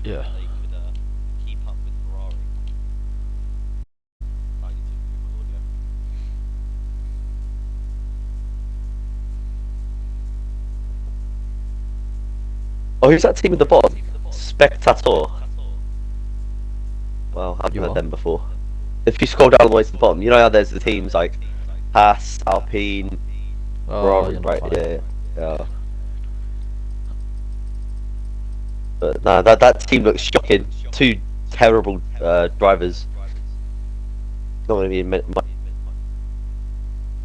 Yeah. they could keep up with Ferrari. I need to improve my audio. Oh, who's that team at the bottom? Spectator. Well, I haven't You heard are? them before. If you scroll down all the way to the bottom, you know how there's the teams like Haas, Alpine, Oh, Ferrari, you're not right? funny. Yeah. But no, that team looks shocking. Two terrible drivers. Not going to be in.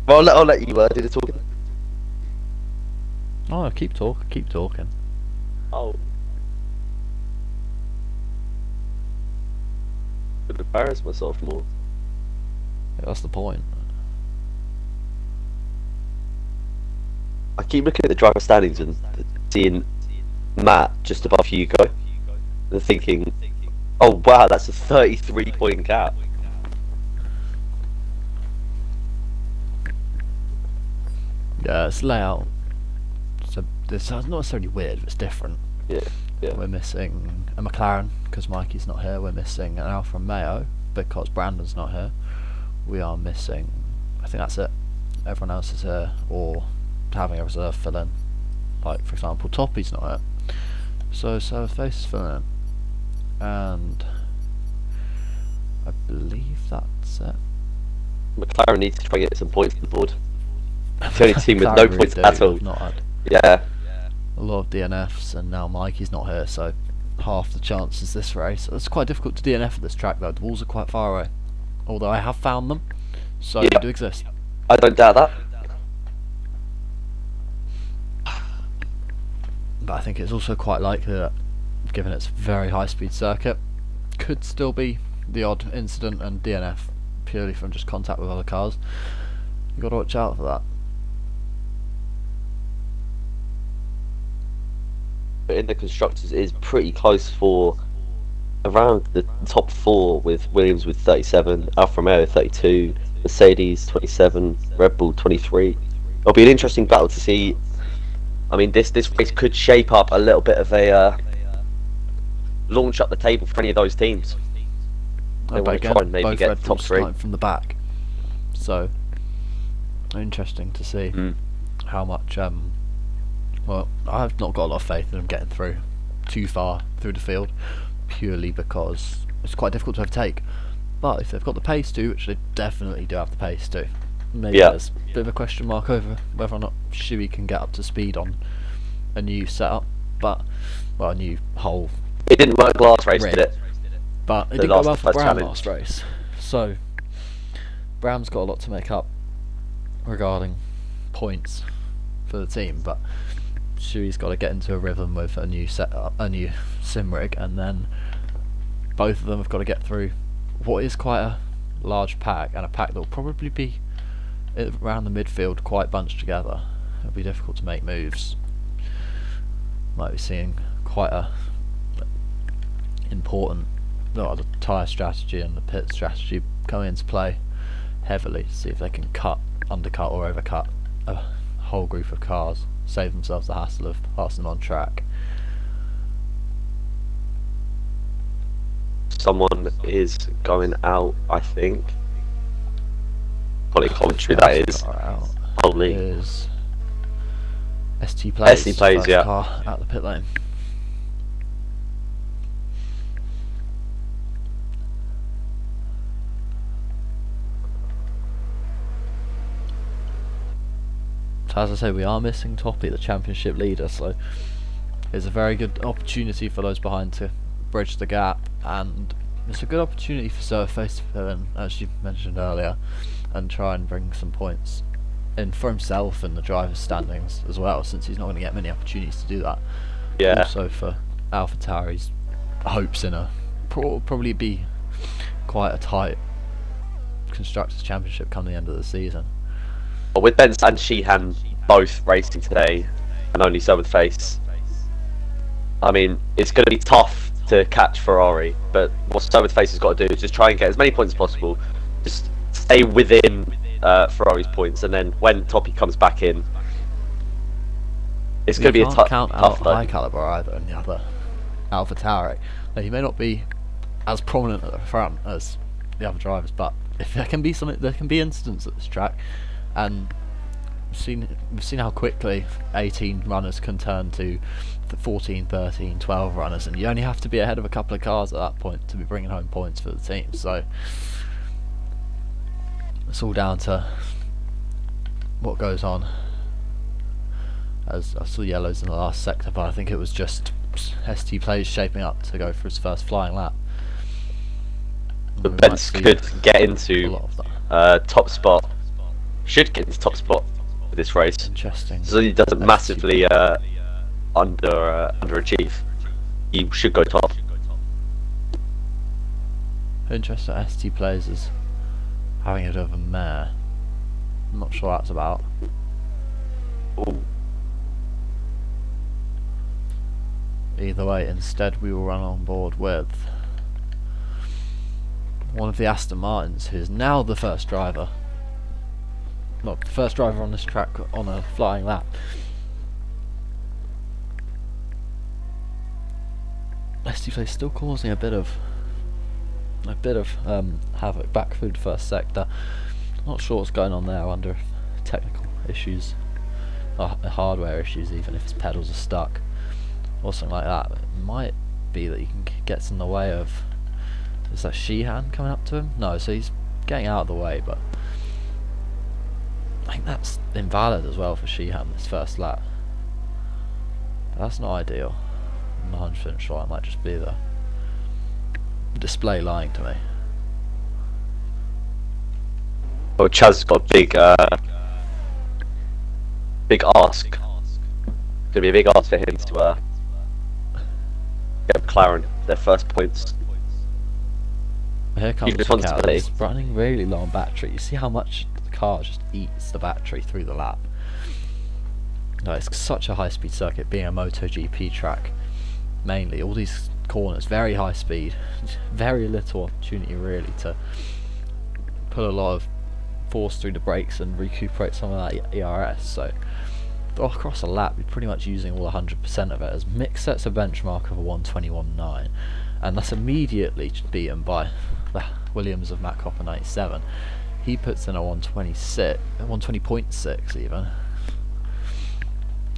Well, I'll let you do the talking. Oh, keep talking. Oh, could embarrass myself more. Yeah, that's the point. I keep looking at the driver standings and seeing Matt just above Hugo and thinking, oh wow, that's a 33-point gap. Yeah, it's layout. So this is not necessarily weird, but it's different. Yeah, yeah. We're missing a McLaren because Mikey's not here. We're missing an Alfa Romeo because Brandon's not here. We are missing. I think that's it. Everyone else is here or having a reserve fill in. Like for example, Toppy's not here. So Face is filling in, and I believe that's it. McLaren needs to try and get some points on the board. It's the only team with McLaren no really points do. at all. We've not had Yeah. a lot of DNFs, and now Mikey's not here, so half the chances this race. It's quite difficult to DNF at this track though. The walls are quite far away, although I have found them, so they Yeah. do exist. I don't doubt that. But I think it's also quite likely that, given it's a very high-speed circuit, could still be the odd incident and DNF purely from just contact with other cars. You've got to watch out for that. But in the constructors, it is pretty close for around the top four, with Williams with 37, Alfa Romeo 32, Mercedes 27, Red Bull 23. It'll be an interesting battle to see. I mean, this race could shape up a little bit of a launch up the table for any of those teams. They But want to again, try and maybe both get Red top Bulls three. starting from the back, so interesting to see how much. Well, I've not got a lot of faith in them getting through too far through the field, purely because it's quite difficult to overtake. But if they've got the pace to, which they definitely do have the pace to, maybe there's a bit of a question mark over whether or not Shuey can get up to speed on a new setup, but well, a new whole. It didn't work last race, did it? But it The did go last- well the for first Brown challenge. last race, so Brown's got a lot to make up regarding points for the team, but Shuey's got to get into a rhythm with a new setup, a new sim rig, and then both of them have got to get through what is quite a large pack, and a pack that will probably be around the midfield quite bunched together. It'll be difficult to make moves. Might be seeing quite a important the tyre strategy and the pit strategy coming into play heavily to see if they can undercut or overcut a whole group of cars, save themselves the hassle of passing them on track. Someone is going out, I think. Quality commentary, that is. Out Holy. is ST Plays, ST Plays, first yeah. car out the pit lane. So as I say, we are missing Toppy, the championship leader, so it's a very good opportunity for those behind to bridge the gap, and it's a good opportunity for Surface to fill in, as you mentioned earlier, and try and bring some points in for himself and the driver's standings as well, since he's not going to get many opportunities to do that. Yeah. Also for AlphaTauri's hopes in a probably be quite a tight Constructors' Championship come the end of the season. Well, with Ben and Sheehan both racing today, and only so with Face, I mean, it's going to be tough to catch Ferrari, but what so with Face has got to do is just try and get as many points as possible, just stay within Ferrari's points, and then when Toppy comes back in, it's going to be a can't count tough out though. high caliber either in the other AlphaTauri. Now, he may not be as prominent at the front as the other drivers, but if there can be something, there can be incidents at this track, and we've seen how quickly 18 runners can turn to 14, 13, 12 runners, and you only have to be ahead of a couple of cars at that point to be bringing home points for the team. So it's all down to what goes on. As I saw yellows in the last sector, but I think it was just ST Plays shaping up to go for his first flying lap. But Bence could get into top spot. Should get into top spot for this race. Interesting. So he doesn't massively underachieve. He should go top. Interesting. ST Plays is having a bit of a mare. I'm not sure what that's about. Ooh. Either way, instead we will run on board with one of the Aston Martins, who is now the first driver. Not the first driver on this track on a flying lap. ST Play still causing a bit of havoc back through the first sector. Not sure what's going on there under technical issues, or hardware issues, even if his pedals are stuck or something like that. It might be that he gets in the way of. Is that Sheehan coming up to him? No, so he's getting out of the way, but I think that's invalid as well for Sheehan this first lap. That's not ideal. I'm not 100% sure. It might just be the display lying to me. Well, Chaz's got a big ask. It's gonna be a big ask for him to get McLaren their first points. Here comes Huge responsibility. He's running really low on battery. You see how much the car just eats the battery through the lap. No, it's such a high-speed circuit, being a MotoGP track. Mainly, all these corners, very high speed, very little opportunity really to put a lot of force through the brakes and recuperate some of that ERS. So across a lap, you're pretty much using all 100% of it. As Mick sets a benchmark of a 121.9, and that's immediately beaten by the Williams of Matt Copper 97. He puts in a 120.6 even,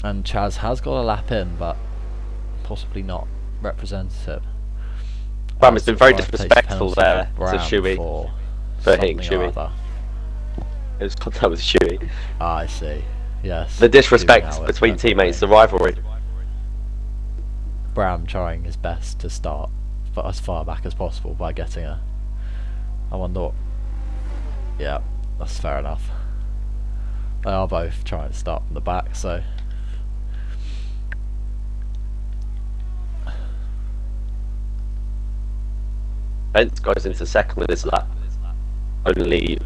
and Chaz has got a lap in, but possibly not representative. Bram has been very disrespectful there to Shuey for hitting Shuey. It was contact with Shuey. Ah, I see. Yes. The disrespect between teammates, the rivalry. Bram trying his best to start as far back as possible by getting a. I wonder what. Yeah, that's fair enough. They are both trying to start from the back, so. Bence goes into second with this lap, only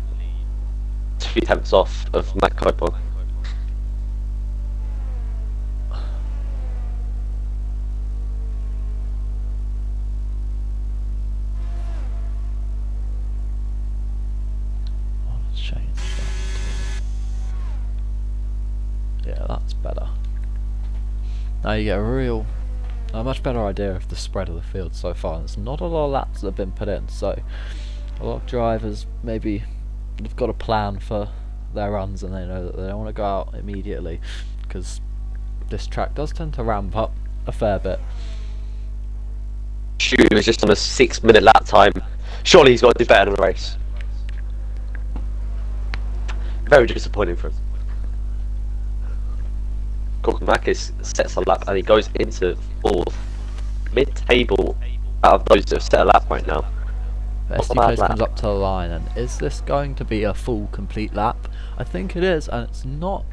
2 tenths off of Matt Cooper. Let's change that to. Yeah, that's better. Now you get a much better idea of the spread of the field so far. There's not a lot of laps that have been put in, so a lot of drivers maybe they've got a plan for their runs and they know that they don't want to go out immediately, because this track does tend to ramp up a fair bit. Shoot, was just on a 6-minute lap time. Surely he's got to do better in the race. Very disappointing for him. Kokomakis sets a lap and he goes into 4th, mid-table out of those that have set a lap right now. ST Plays comes up to the line, and is this going to be a full complete lap? I think it is, and it's not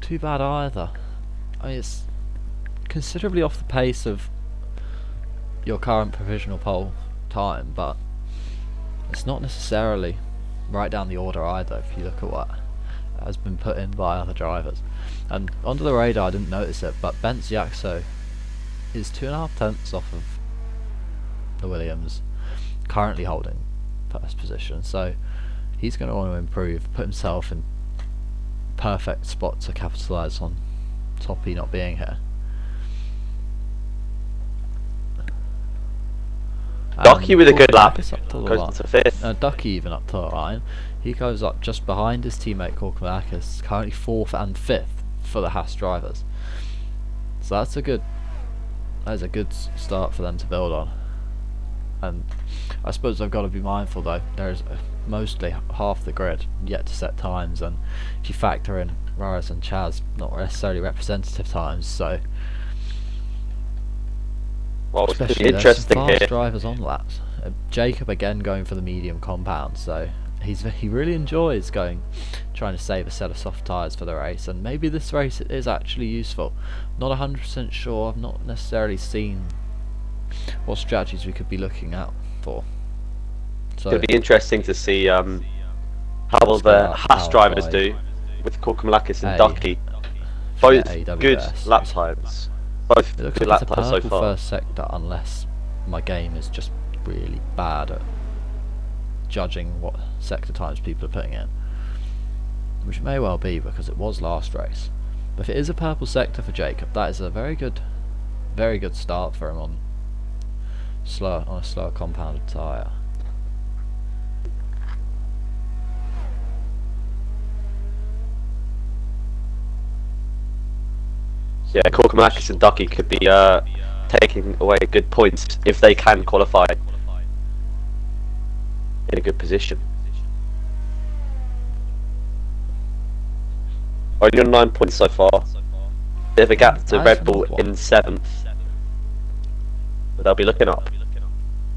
too bad either. I mean, it's considerably off the pace of your current provisional pole time, but it's not necessarily right down the order either if you look at what has been put in by other drivers. And under the radar I didn't notice it, but Bence Yaxo is 2.5 tenths off of the Williams, currently holding first position, so he's going to want to improve, put himself in perfect spot to capitalise on Toppy not being here. Ducky with a good lap. Korkamakis up to the Goes line. into fifth. Ducky even up to the line. He goes up just behind his teammate Korkamakis, currently 4th and 5th for the Haas drivers. So that's a good start for them to build on. And I suppose I've got to be mindful though, there's mostly half the grid yet to set times, and if you factor in Rarius and Chaz, not necessarily representative times, so Well, it's especially pretty there's interesting some fast here. drivers on laps. Jacob again going for the medium compound, so he really enjoys trying to save a set of soft tyres for the race, and maybe this race is actually useful. Not 100% sure, I've not necessarily seen what strategies we could be looking out for. So It'll be interesting to see how will the Haas drivers do with Korkamalakis and Ducky. Both good lap times. Both it looks good like lap it's a times so purple far. first sector, unless my game is just really bad at judging what sector times people are putting in, which may well be because it was last race. But if it is a purple sector for Jacob, that is a very good start for him on a slower compounded tyre. Yeah, Korkamalakis and Ducky could be taking away good points if they can qualify in a good position. Only on 9 points so far. Bit of a gap to Red Bull in 7th. But they'll be looking up.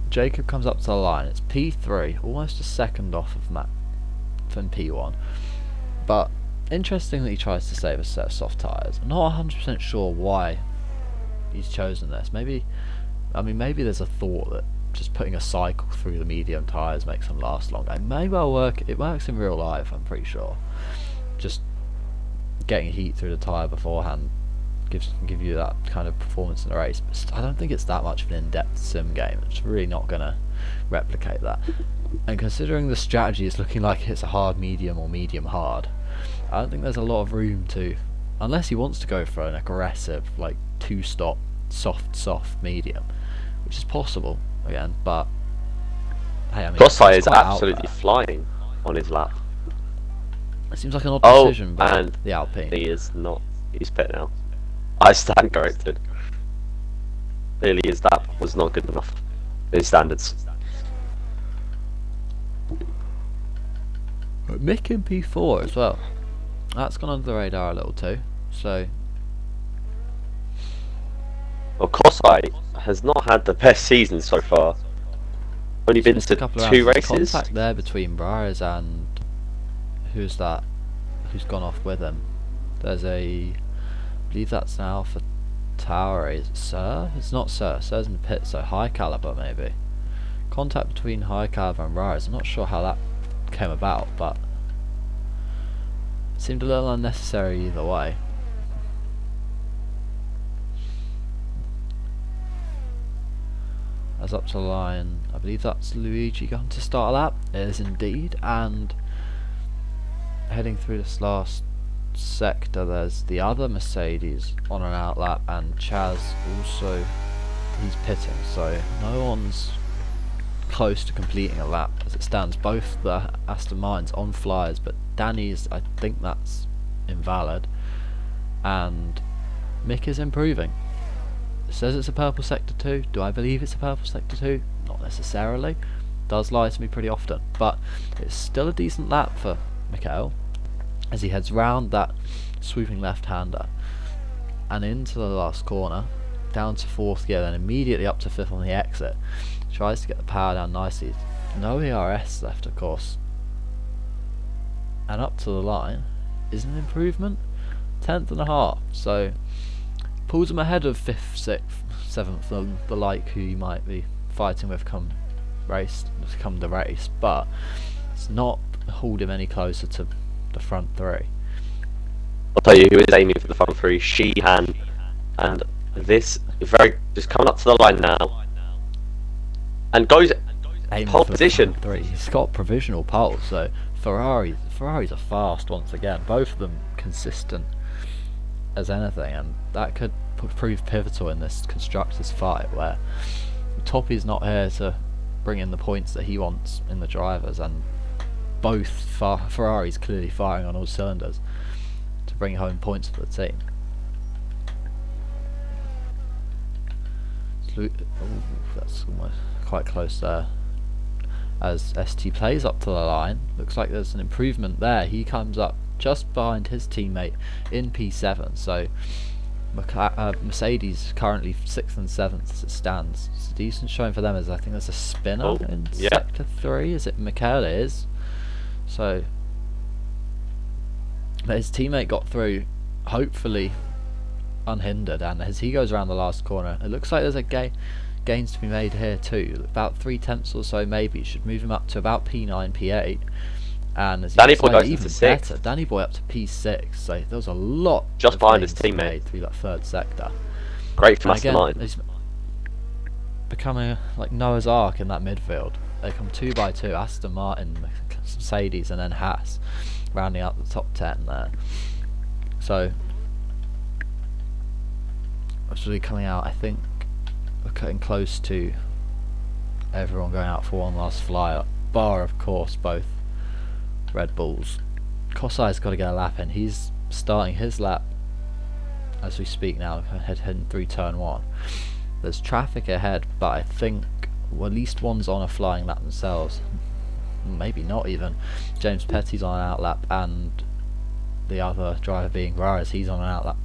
Jacob comes up to the line. It's P3, almost a second off of Matt from P1. But interesting that he tries to save a set of soft tyres. I'm not 100% sure why he's chosen this. Maybe there's a thought that just putting a cycle through the medium tyres makes them last longer. It may well work. It works in real life, I'm pretty sure. Just getting heat through the tyre beforehand can give you that kind of performance in the race. But I don't think it's that much of an in-depth sim game. It's really not going to replicate that. And considering the strategy is looking like it's a hard medium or medium hard, I don't think there's a lot of room to, unless he wants to go for an aggressive, like 2-stop, soft medium, which is possible again. But hey, I mean, Crossfire it's is quite out absolutely there. flying on his lap. It seems like an odd Oh, decision by and the Alpine. he is not. He's pit now. I stand corrected. Clearly his lap was not good enough. His standards. Mick in P4 as well. That's gone under the radar a little too. So Well, Kosai has not had the best season so far. Only been just a to couple of 2 rounds. races. Contact there between Briars and who's that? Who's gone off with him? There's I believe that's now for Tower. Is it Sir? It's not Sir. Sir's in the pit, so High Caliber maybe. Contact between High Caliber and Briars. I'm not sure how that came about, but it seemed a little unnecessary either way. As up to the line, I believe that's Luigi going to start a lap. It is indeed, and heading through this last sector, there's the other Mercedes on an out lap, and Chaz also, he's pitting, so no one's close to completing a lap as it stands. Both the Aston Martins on flyers, but Danny's, I think that's invalid, and Mick is improving. It says it's a purple sector 2. Do I believe it's a purple sector 2? Not necessarily. Does lie to me pretty often, but it's still a decent lap for Mikhail as he heads round that swooping left-hander and into the last corner, down to 4th gear, then immediately up to 5th on the exit. Tries to get the power down nicely. No ERS left, of course, and up to the line is an improvement. 10th and a half, so pulls him ahead of 5th, 6th, 7th, the like who you might be fighting with come the race, but it's not hauled him any closer to the front 3. I'll tell you who is aiming for the front 3. Sheehan, and this just coming up to the line now, and goes Aiming pole for the position. front 3. He's got provisional pole, so Ferraris are fast once again. Both of them consistent as anything, and that could prove pivotal in this constructors fight where Toppy's not here to bring in the points that he wants in the drivers, and both Ferrari's clearly firing on all cylinders to bring home points for the team. Ooh, that's almost quite close there. As ST plays up to the line, looks like there's an improvement there. He comes up just behind his teammate in P7, so Mercedes currently 6th and 7th as it stands. It's a decent showing for them, as I think there's a spinner in Sector 3. Is it Michael? It is. So, but his teammate got through, hopefully unhindered, and as he goes around the last corner, it looks like there's a gains to be made here too. About 3/10 or so, maybe should move him up to about P9, P8. And as Danny Boy goes even to better, 6th. Danny Boy up to P6. So there was a lot Just of behind his gains teammate. made through that third sector. Great for And again, Mastermind. he's becoming like Noah's Ark in that midfield. They come 2 by 2, Aston Martin, Mercedes, and then Haas, rounding out the top 10 there. So, actually coming out, I think we're cutting close to everyone going out for one last flyer, bar of course both Red Bulls. Kosai's got to get a lap in. He's starting his lap as we speak now, heading through turn 1. There's traffic ahead, but I think at least one's on a flying lap themselves. Maybe not even. James Petty's on an outlap, and the other driver being Rares, he's on an outlap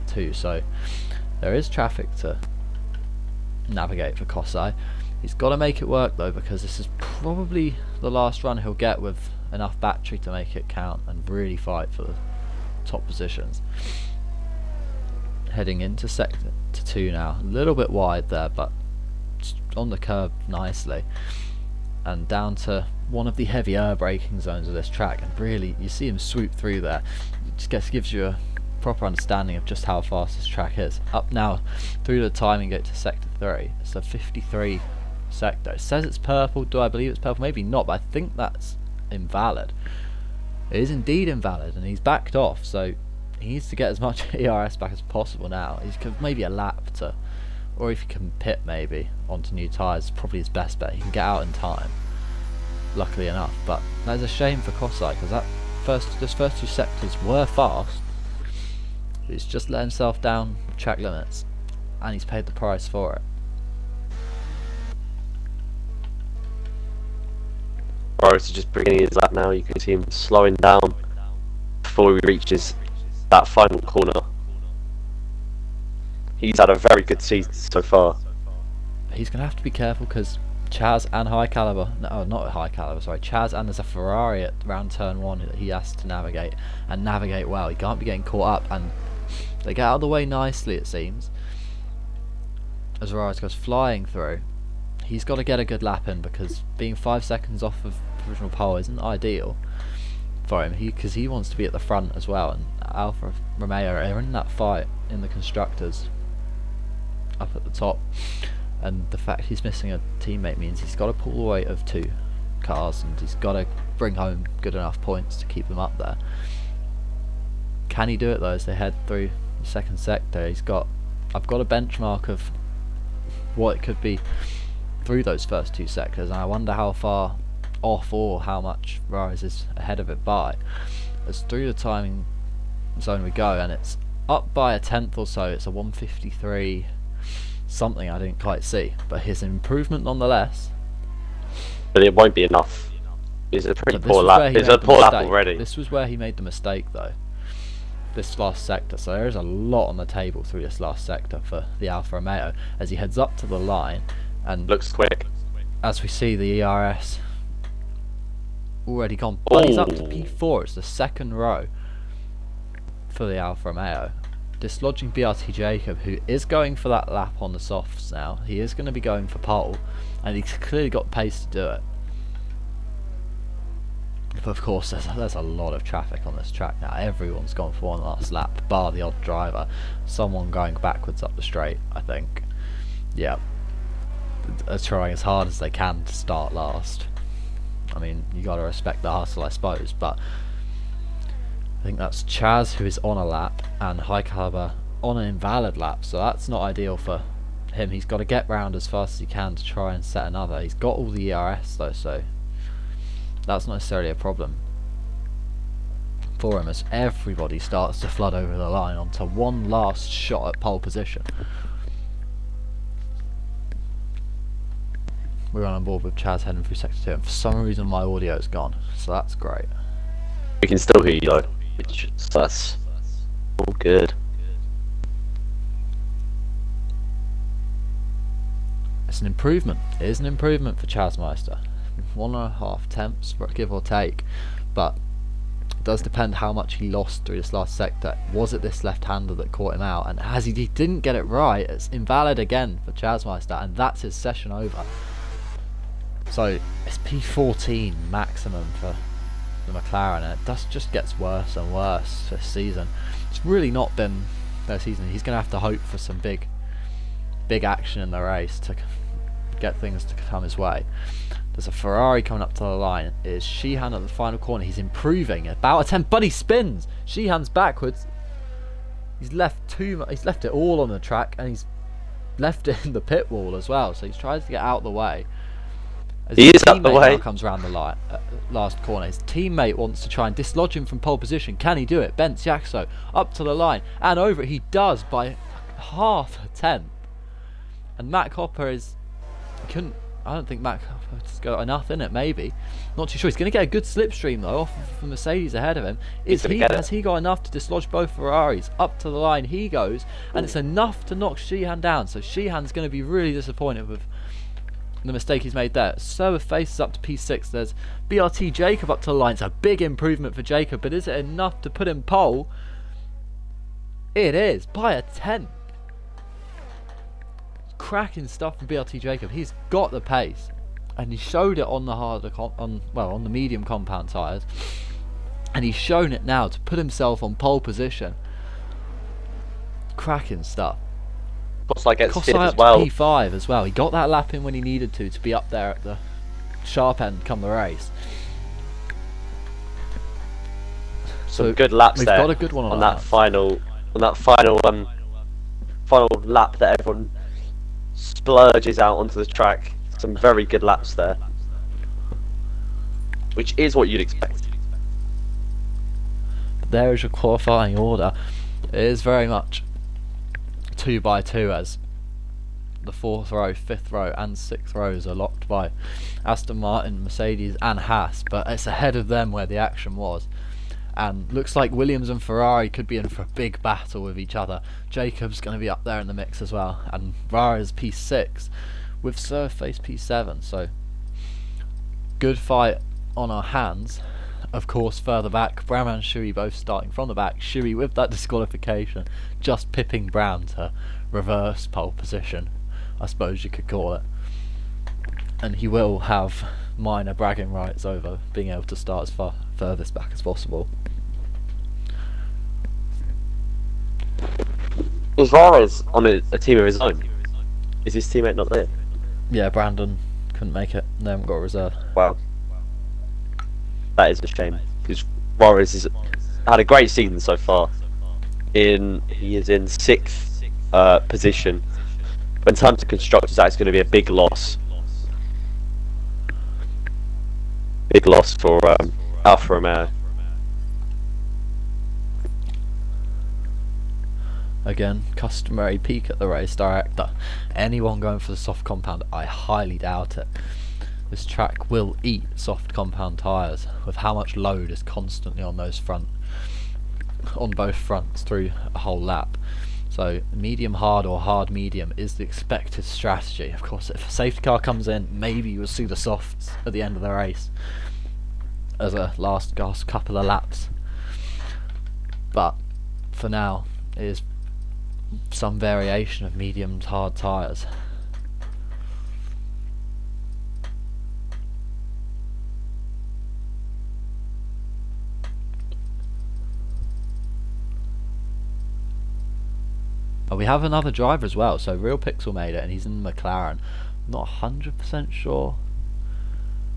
too. So there is traffic to navigate for Kosai. He's got to make it work though, because this is probably the last run he'll get with enough battery to make it count and really fight for the top positions. Heading into sector 2 now, a little bit wide there, but on the curb nicely, and down to one of the heavier braking zones of this track, and really you see him swoop through there. It just gives you a proper understanding of just how fast this track is. Up now through the timing gate to sector 3. It's a 53 sector. It says it's purple. Do I believe it's purple? Maybe not, but I think that's invalid. It is indeed invalid, and he's backed off, so he needs to get as much ERS back as possible now. He's maybe a lap to, or if he can pit maybe onto new tyres, probably his best bet. He can get out in time, luckily enough. But that's a shame for Kosai, because those first 2 sectors were fast. He's just let himself down track limits, and he's paid the price for it. Boris is just beginning his lap now. You can see him slowing down before he reaches that final corner. He's had a very good season so far. He's going to have to be careful, because Chaz and High Caliber, no, not High Caliber, sorry, Chaz, and there's a Ferrari at round turn 1 that he has to navigate, and navigate well. He can't be getting caught up, and they get out of the way nicely, it seems, as Ferrari goes flying through. He's got to get a good lap in, because being 5 seconds off of provisional pole isn't ideal for him, because he wants to be at the front as well, and Alfa Romeo are in that fight in the constructors up at the top, and the fact he's missing a teammate means he's got to pull the weight of 2 cars, and he's got to bring home good enough points to keep them up there. Can he do it though as they head through the second sector? I've got a benchmark of what it could be through those first 2 sectors, and I wonder how far off or how much Rise is ahead of it by. As through the timing zone we go, and it's up by a 10th or so. It's a 153 something I didn't quite see, but his improvement nonetheless. But it won't be enough. It's a pretty But poor lap. It's a poor lap already. This was where he made the mistake though, this last sector. So there is a lot on the table through this last sector for the Alfa Romeo as he heads up to the line, and Looks quick. as we see the ERS already gone, but he's up to P4. It's the second row for the Alfa Romeo, dislodging BRT Jacob, who is going for that lap on the softs now. He is going to be going for pole, and he's clearly got pace to do it. But of course there's a lot of traffic on this track now. Everyone's gone for one last lap, bar the odd driver. Someone going backwards up the straight, I think. Yeah, are trying as hard as they can to start last. I mean, you got to respect the hustle, I suppose, but I think that's Chaz who is on a lap, and High Caliber on an invalid lap, so that's not ideal for him. He's got to get round as fast as he can to try and set another. He's got all the ERS though, so that's not necessarily a problem for him as everybody starts to flood over the line onto one last shot at pole position. We're on board with Chaz heading through sector 2, and for some reason my audio's gone, so that's great. We can still hear you though, so that's all good. It's an improvement. It is an improvement for Chazmeister. 1.5 temps, give or take, but it does depend how much he lost through this last sector. Was it this left-hander that caught him out? And as he didn't get it right, it's invalid again for Chazmeister, and that's his session over. So it's P14 maximum for the McLaren, and it just gets worse and worse this season. It's really not been their season. He's going to have to hope for some big action in the race to get things to come his way. There's a Ferrari coming up to the line. It's Sheehan at the final corner. He's improving about a 10, but he spins. Sheehan's backwards. He's left it all on the track, and he's left it in the pit wall as well. So he's trying to get out of the way. As he is out the way. Now comes around the line, last corner. His teammate wants to try and dislodge him from pole position. Can he do it? Ben Siakso up to the line and over it. He does by half a tenth. And Matt Copper I don't think Matt Copper's got enough in it, maybe. Not too sure. He's going to get a good slipstream though off of Mercedes ahead of him. Has he got enough to dislodge both Ferraris? Up to the line he goes, and it's enough to knock Sheehan down. So Sheehan's going to be really disappointed with the mistake he's made there. So faces up to P6. There's BRT Jacob up to the line. It's a big improvement for Jacob, but is it enough to put him pole? It is, by a tenth. Cracking stuff from BRT Jacob. He's got the pace, and he showed it on the on the medium compound tyres, and he's shown it now to put himself on pole position. Cracking stuff. Kosai gets fit Kosai as up well. to P5 as well. He got that lap in when he needed to be up there at the sharp end come the race. Some good laps we've there. Got a good one on that final lap that everyone splurges out onto the track. Some very good laps there, which is what you'd expect. There is your qualifying order. It is very much 2 by 2 as the 4th row, 5th row and 6th rows are locked by Aston Martin, Mercedes and Haas, but it's ahead of them where the action was, and looks like Williams and Ferrari could be in for a big battle with each other. Jacob's going to be up there in the mix as well, and Ferrari's P6 with Surface P7, so good fight on our hands. Of course, further back, Brown and Shuey both starting from the back. Shuey with that disqualification, just pipping Brown to reverse pole position, I suppose you could call it. And he will have minor bragging rights over being able to start as furthest back as possible. Is Rares on a team of his own? Is his teammate not there? Yeah, Brandon couldn't make it. They haven't got a reserve. Wow. That is a shame, because Rares has had a great season so far. He is in 6th position. But in terms of constructors, that's going to be a big loss. Big loss for Alfa Romeo. Again, customary peek at the race director. Anyone going for the soft compound, I highly doubt it. This track will eat soft compound tyres with how much load is constantly on both fronts through a whole lap. So medium hard or hard medium is the expected strategy. Of course, if a safety car comes in, maybe you'll see the softs at the end of the race as a last couple of laps. But for now, it is some variation of medium hard tyres. We have another driver as well, so Real Pixel made it and he's in the McLaren. Not 100% sure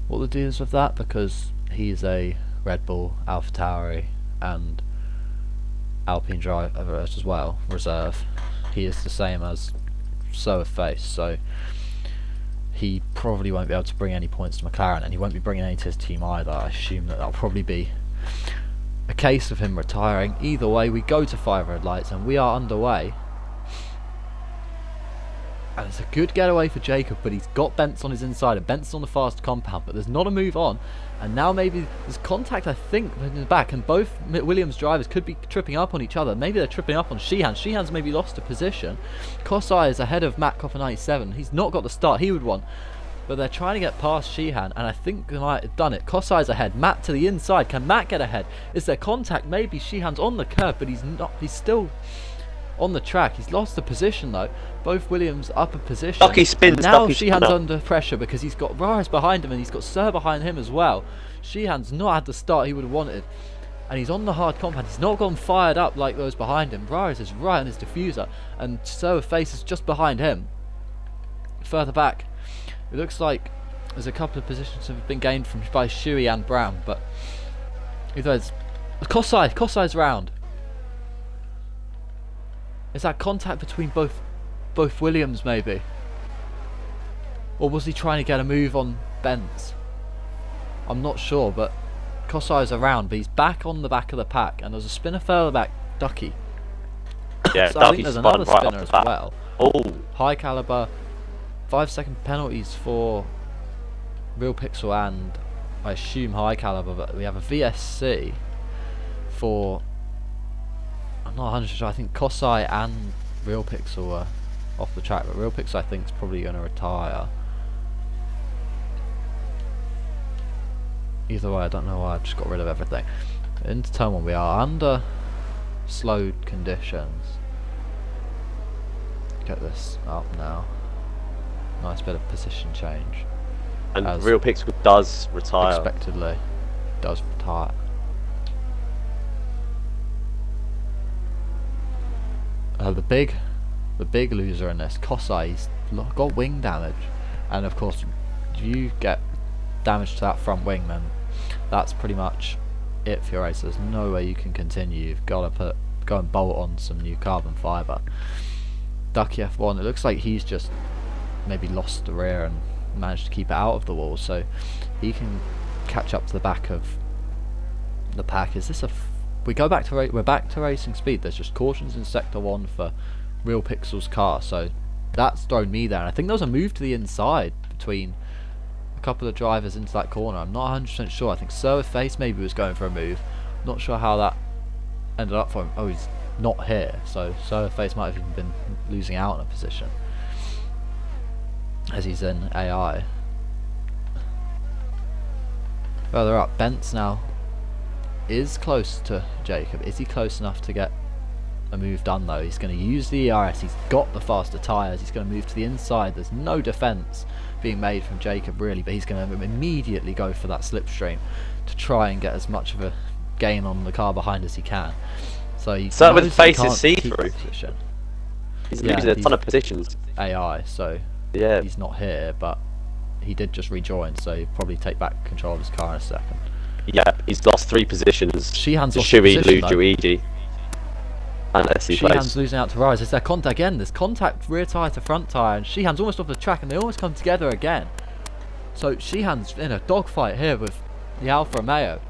what the deal is with that, because he's a Red Bull, AlphaTauri and Alpine driver as well, reserve. He is the same as so face, so he probably won't be able to bring any points to McLaren, and he won't be bringing any to his team either. I assume that that'll probably be a case of him retiring. Either way, we go to 5 red lights and we are underway. And it's a good getaway for Jacob, but he's got Bentz on his inside and Bentz on the fast compound, but there's not a move on. And now maybe there's contact, I think, in the back, and both Williams drivers could be tripping up on each other. Maybe they're tripping up on Sheehan. Sheehan's maybe lost a position. Kosai is ahead of Matt Copper 97. He's not got the start he would want, but they're trying to get past Sheehan, and I think they might have done it. Kosai's ahead. Matt to the inside. Can Matt get ahead? Is there contact? Maybe Sheehan's on the curb, but he's not. He's still on the track. He's lost the position though. Both Williams up a position. Ducky spins. Now Ducky Sheehan's spin under pressure because he's got Rares behind him and he's got Sir behind him as well. Sheehan's not had the start he would have wanted, and he's on the hard compound. He's not gone fired up like those behind him. Rares is right on his diffuser, and Sir Face is just behind him. Further back, it looks like there's a couple of positions that have been gained by Shuey and Brown, but either it's Kosai's round. Is that contact between both Williams maybe? Or was he trying to get a move on Bentz? I'm not sure, but Kosai's around, but he's back on the back of the pack, and there's a spinner further back, Ducky. Yeah, So I think Ducky there's spun another right spinner off as the bat. well. Oh, High caliber, 5-second penalties for Real Pixel and I assume High Caliber, but we have a VSC for, I'm not 100% sure, I think Kosai and Real Pixel are off the track, but Real Pixel I think is probably going to retire. Either way, I don't know why I just got rid of everything. Into turn 1 we are under slowed conditions. Get this up now. Nice bit of position change. and As Real Pixel does retire. Expectedly does retire. The big loser in this, Kosai, he's got wing damage, and of course if you get damage to that front wing, then that's pretty much it for your race. There's no way you can continue. You've got to go and bolt on some new carbon fibre. Ducky F1, it looks like he's just maybe lost the rear and managed to keep it out of the wall, so he can catch up to the back of the pack. Is this we go back to we're back to racing speed. There's just cautions in sector 1 for Real Pixel's car, so that's thrown me there. And I think there was a move to the inside between a couple of drivers into that corner. I'm not 100% sure. I think Sir Face maybe was going for a move. Not sure how that ended up for him. Oh, he's not here, so Sir Face might have even been losing out on a position as he's in AI. Further up, Bentz now is close to Jacob. Is he close enough to get a move done though? He's going to use the ERS, he's got the faster tyres, he's going to move to the inside. There's no defence being made from Jacob really, but he's going to immediately go for that slipstream to try and get as much of a gain on the car behind as he can. So he So with knows Face he is can't see-through. keep the position. He's Yeah, losing a he's ton of positions. AI, so Yeah. he's not here, but he did just rejoin, so he'll probably take back control of his car in a second. Yeah, he's lost 3 positions. Sheehan's lost Shuey, position, though. Luigi, and SC Sheehan's Place. losing out to Rise. Is there contact again? There's contact rear tyre to front tyre, and Sheehan's almost off the track, and they almost come together again. So Sheehan's in a dogfight here with the Alfa Romeo.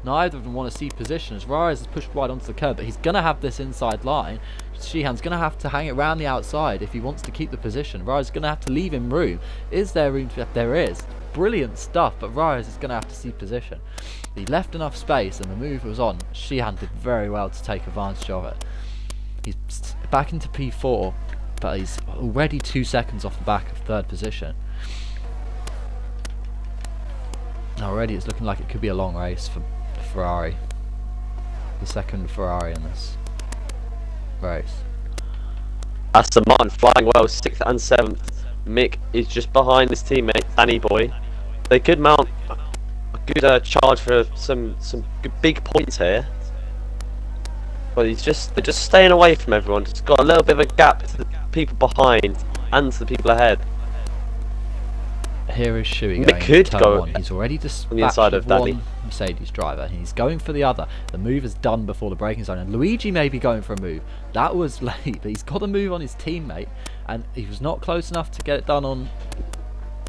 Neither of them want to see position as Rise is pushed wide onto the curb, but he's going to have this inside line. Sheehan's going to have to hang it around the outside if he wants to keep the position. Rise is going to have to leave him room. Is there room? There is. Brilliant stuff, but Rise is going to have to see position. He left enough space and the move was on. Sheehan did very well to take advantage of it. He's back into P4, but he's already 2 seconds off the back of 3rd position. Already it's looking like it could be a long race for Ferrari. The second Ferrari in this race. Aston Martin flying well, 6th and 7th. Mick is just behind his teammate Danny Boy. They could mount a good charge for some good big points here, but they're just staying away from everyone. Just got a little bit of a gap to the people behind and to the people ahead. Here is Shuey Mick going could into turn go 1. He's already dispatched inside of Danny. one Mercedes driver. He's going for the other. The move is done before the braking zone, and Luigi may be going for a move. That was late, but he's got a move on his teammate, and he was not close enough to get it done on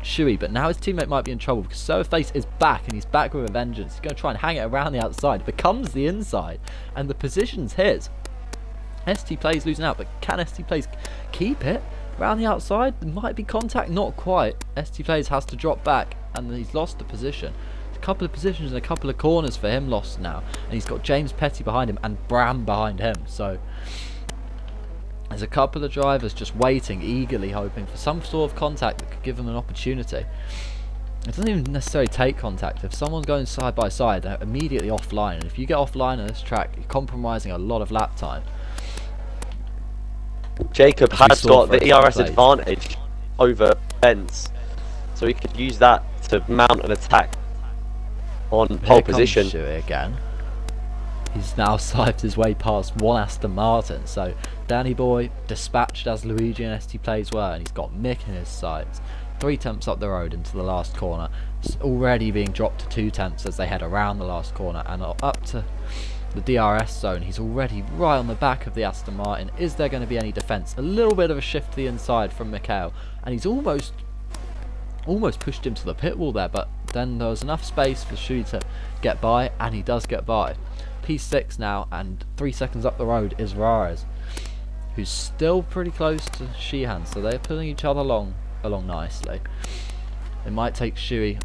Shuey, but now his teammate might be in trouble because Surface is back, and he's back with a vengeance. He's going to try and hang it around the outside. It becomes the inside, and the position's his. ST Plays losing out, but can ST Plays keep it? Around the outside, there might be contact, not quite. ST Plays has to drop back, and he's lost the position. A couple of positions and a couple of corners for him lost now, and he's got James Petty behind him and Bram behind him. So there's a couple of drivers just waiting, eagerly hoping for some sort of contact that could give them an opportunity. It doesn't even necessarily take contact. If someone's going side by side, they're immediately offline, and if you get offline on this track, you're compromising a lot of lap time. Jacob has got the ERS plays. advantage over Benz, so he could use that to mount an attack on pole position. Shuey again. He's now swiped his way past one Aston Martin, so Danny Boy dispatched as Luigi and ST Plays were, and he's got Mick in his sights. 3 tenths up the road into the last corner. It's already being dropped to 2 tenths as they head around the last corner and up to the DRS zone. He's already right on the back of the Aston Martin. Is there going to be any defence? A little bit of a shift to the inside from Mikhail, and he's almost pushed him to the pit wall there, but then there was enough space for Shuey to get by, and he does get by. P6 now, and 3 seconds up the road is Rares, who's still pretty close to Sheehan, so they're pulling each other along nicely. It might take Shuey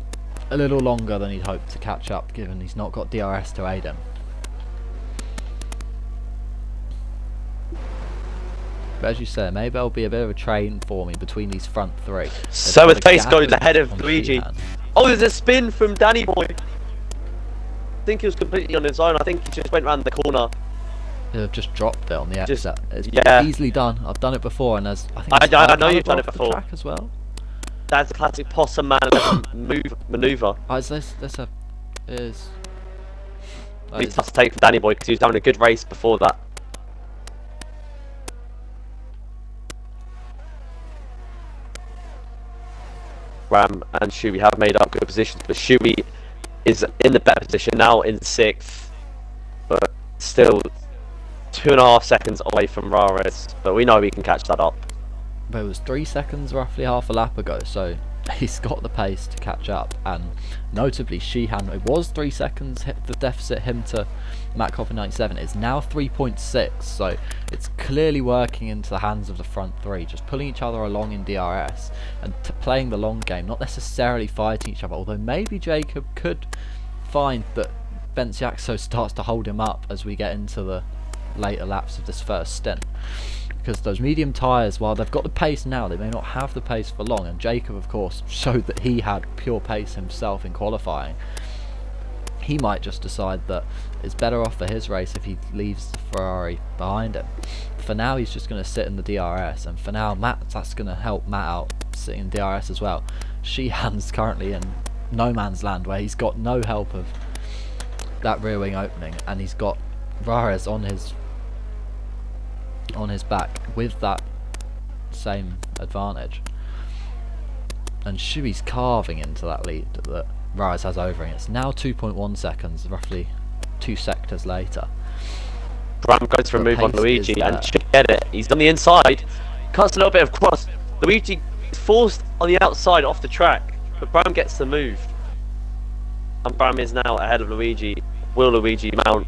a little longer than he'd hoped to catch up, given he's not got DRS to aid him. But as you say, maybe there'll be a bit of a train forming between these front 3. So his face goes ahead of Luigi. Sheehan. Oh, there's a spin from Danny Boy. I think he was completely on his own. I think he just went round the corner. They've just dropped it on the exit. It's yeah. easily done. I've done it before, and there's I know you've done it before. Track as well. That's a classic possum man maneuver. Oh, is this a is? Oh, It's tough to take from Danny Boy because he was having a good race before that. Ram and Shuey have made up good positions, but Shuey is in the better position now in 6th, but still 2.5 seconds away from Rares, but we know we can catch that up. But it was 3 seconds roughly half a lap ago, so he's got the pace to catch up. And notably, Sheehan, it was 3 seconds hit the deficit him to Matt Copper 97. It's now 3.6, so it's clearly working into the hands of the front 3, just pulling each other along in DRS and playing the long game, not necessarily fighting each other, although maybe Jacob could find that Benciaxo starts to hold him up as we get into the later laps of this first stint. Because those medium tyres, while they've got the pace now, they may not have the pace for long, and Jacob of course showed that he had pure pace himself in qualifying. He might just decide that it's better off for his race if he leaves the Ferrari behind him. For now he's just going to sit in the DRS, and for now that's going to help Matt out sitting in DRS as well. Sheehan's currently in no man's land where he's got no help of that rear wing opening, and he's got Rares on his back with that same advantage, and Shuey's carving into that lead that Rares has over him. It's now 2.1 seconds, roughly 2 sectors later. Bram goes for a move on Luigi and should get it. He's on the inside, cuts a little bit of cross. Luigi is forced on the outside off the track, but Bram gets the move, and Bram is now ahead of Luigi. Will Luigi mount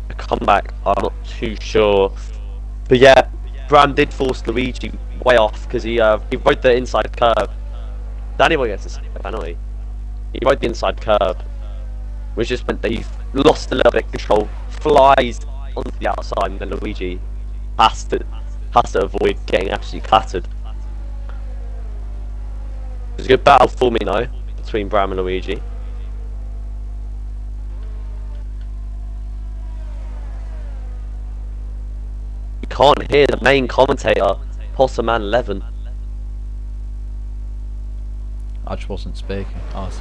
a comeback? I'm not too sure. But yeah, Bram did force Luigi way off because he rode the inside curb. Danny Boy gets a penalty. He rode the inside curb, which just meant that he lost a little bit of control, flies onto the outside, and then Luigi has to avoid getting absolutely clattered. It was a good battle for me though, between Bram and Luigi. Can't hear the main commentator, Possum Man 11. I just wasn't speaking. I was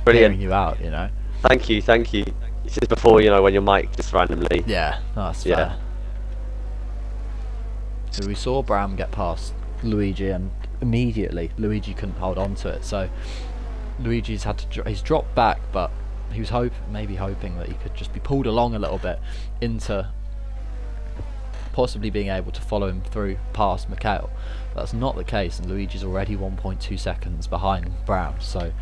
Brilliant. hearing you out, you know. Thank you. This is before, you know, when your mic just randomly. Yeah, that's Yeah. fair. So we saw Bram get past Luigi, and immediately Luigi couldn't hold on to it, so Luigi's had to he's dropped back, but he was maybe hoping that he could just be pulled along a little bit into possibly being able to follow him through past Mikhail. That's not the case, and Luigi's already 1.2 seconds behind Brown, so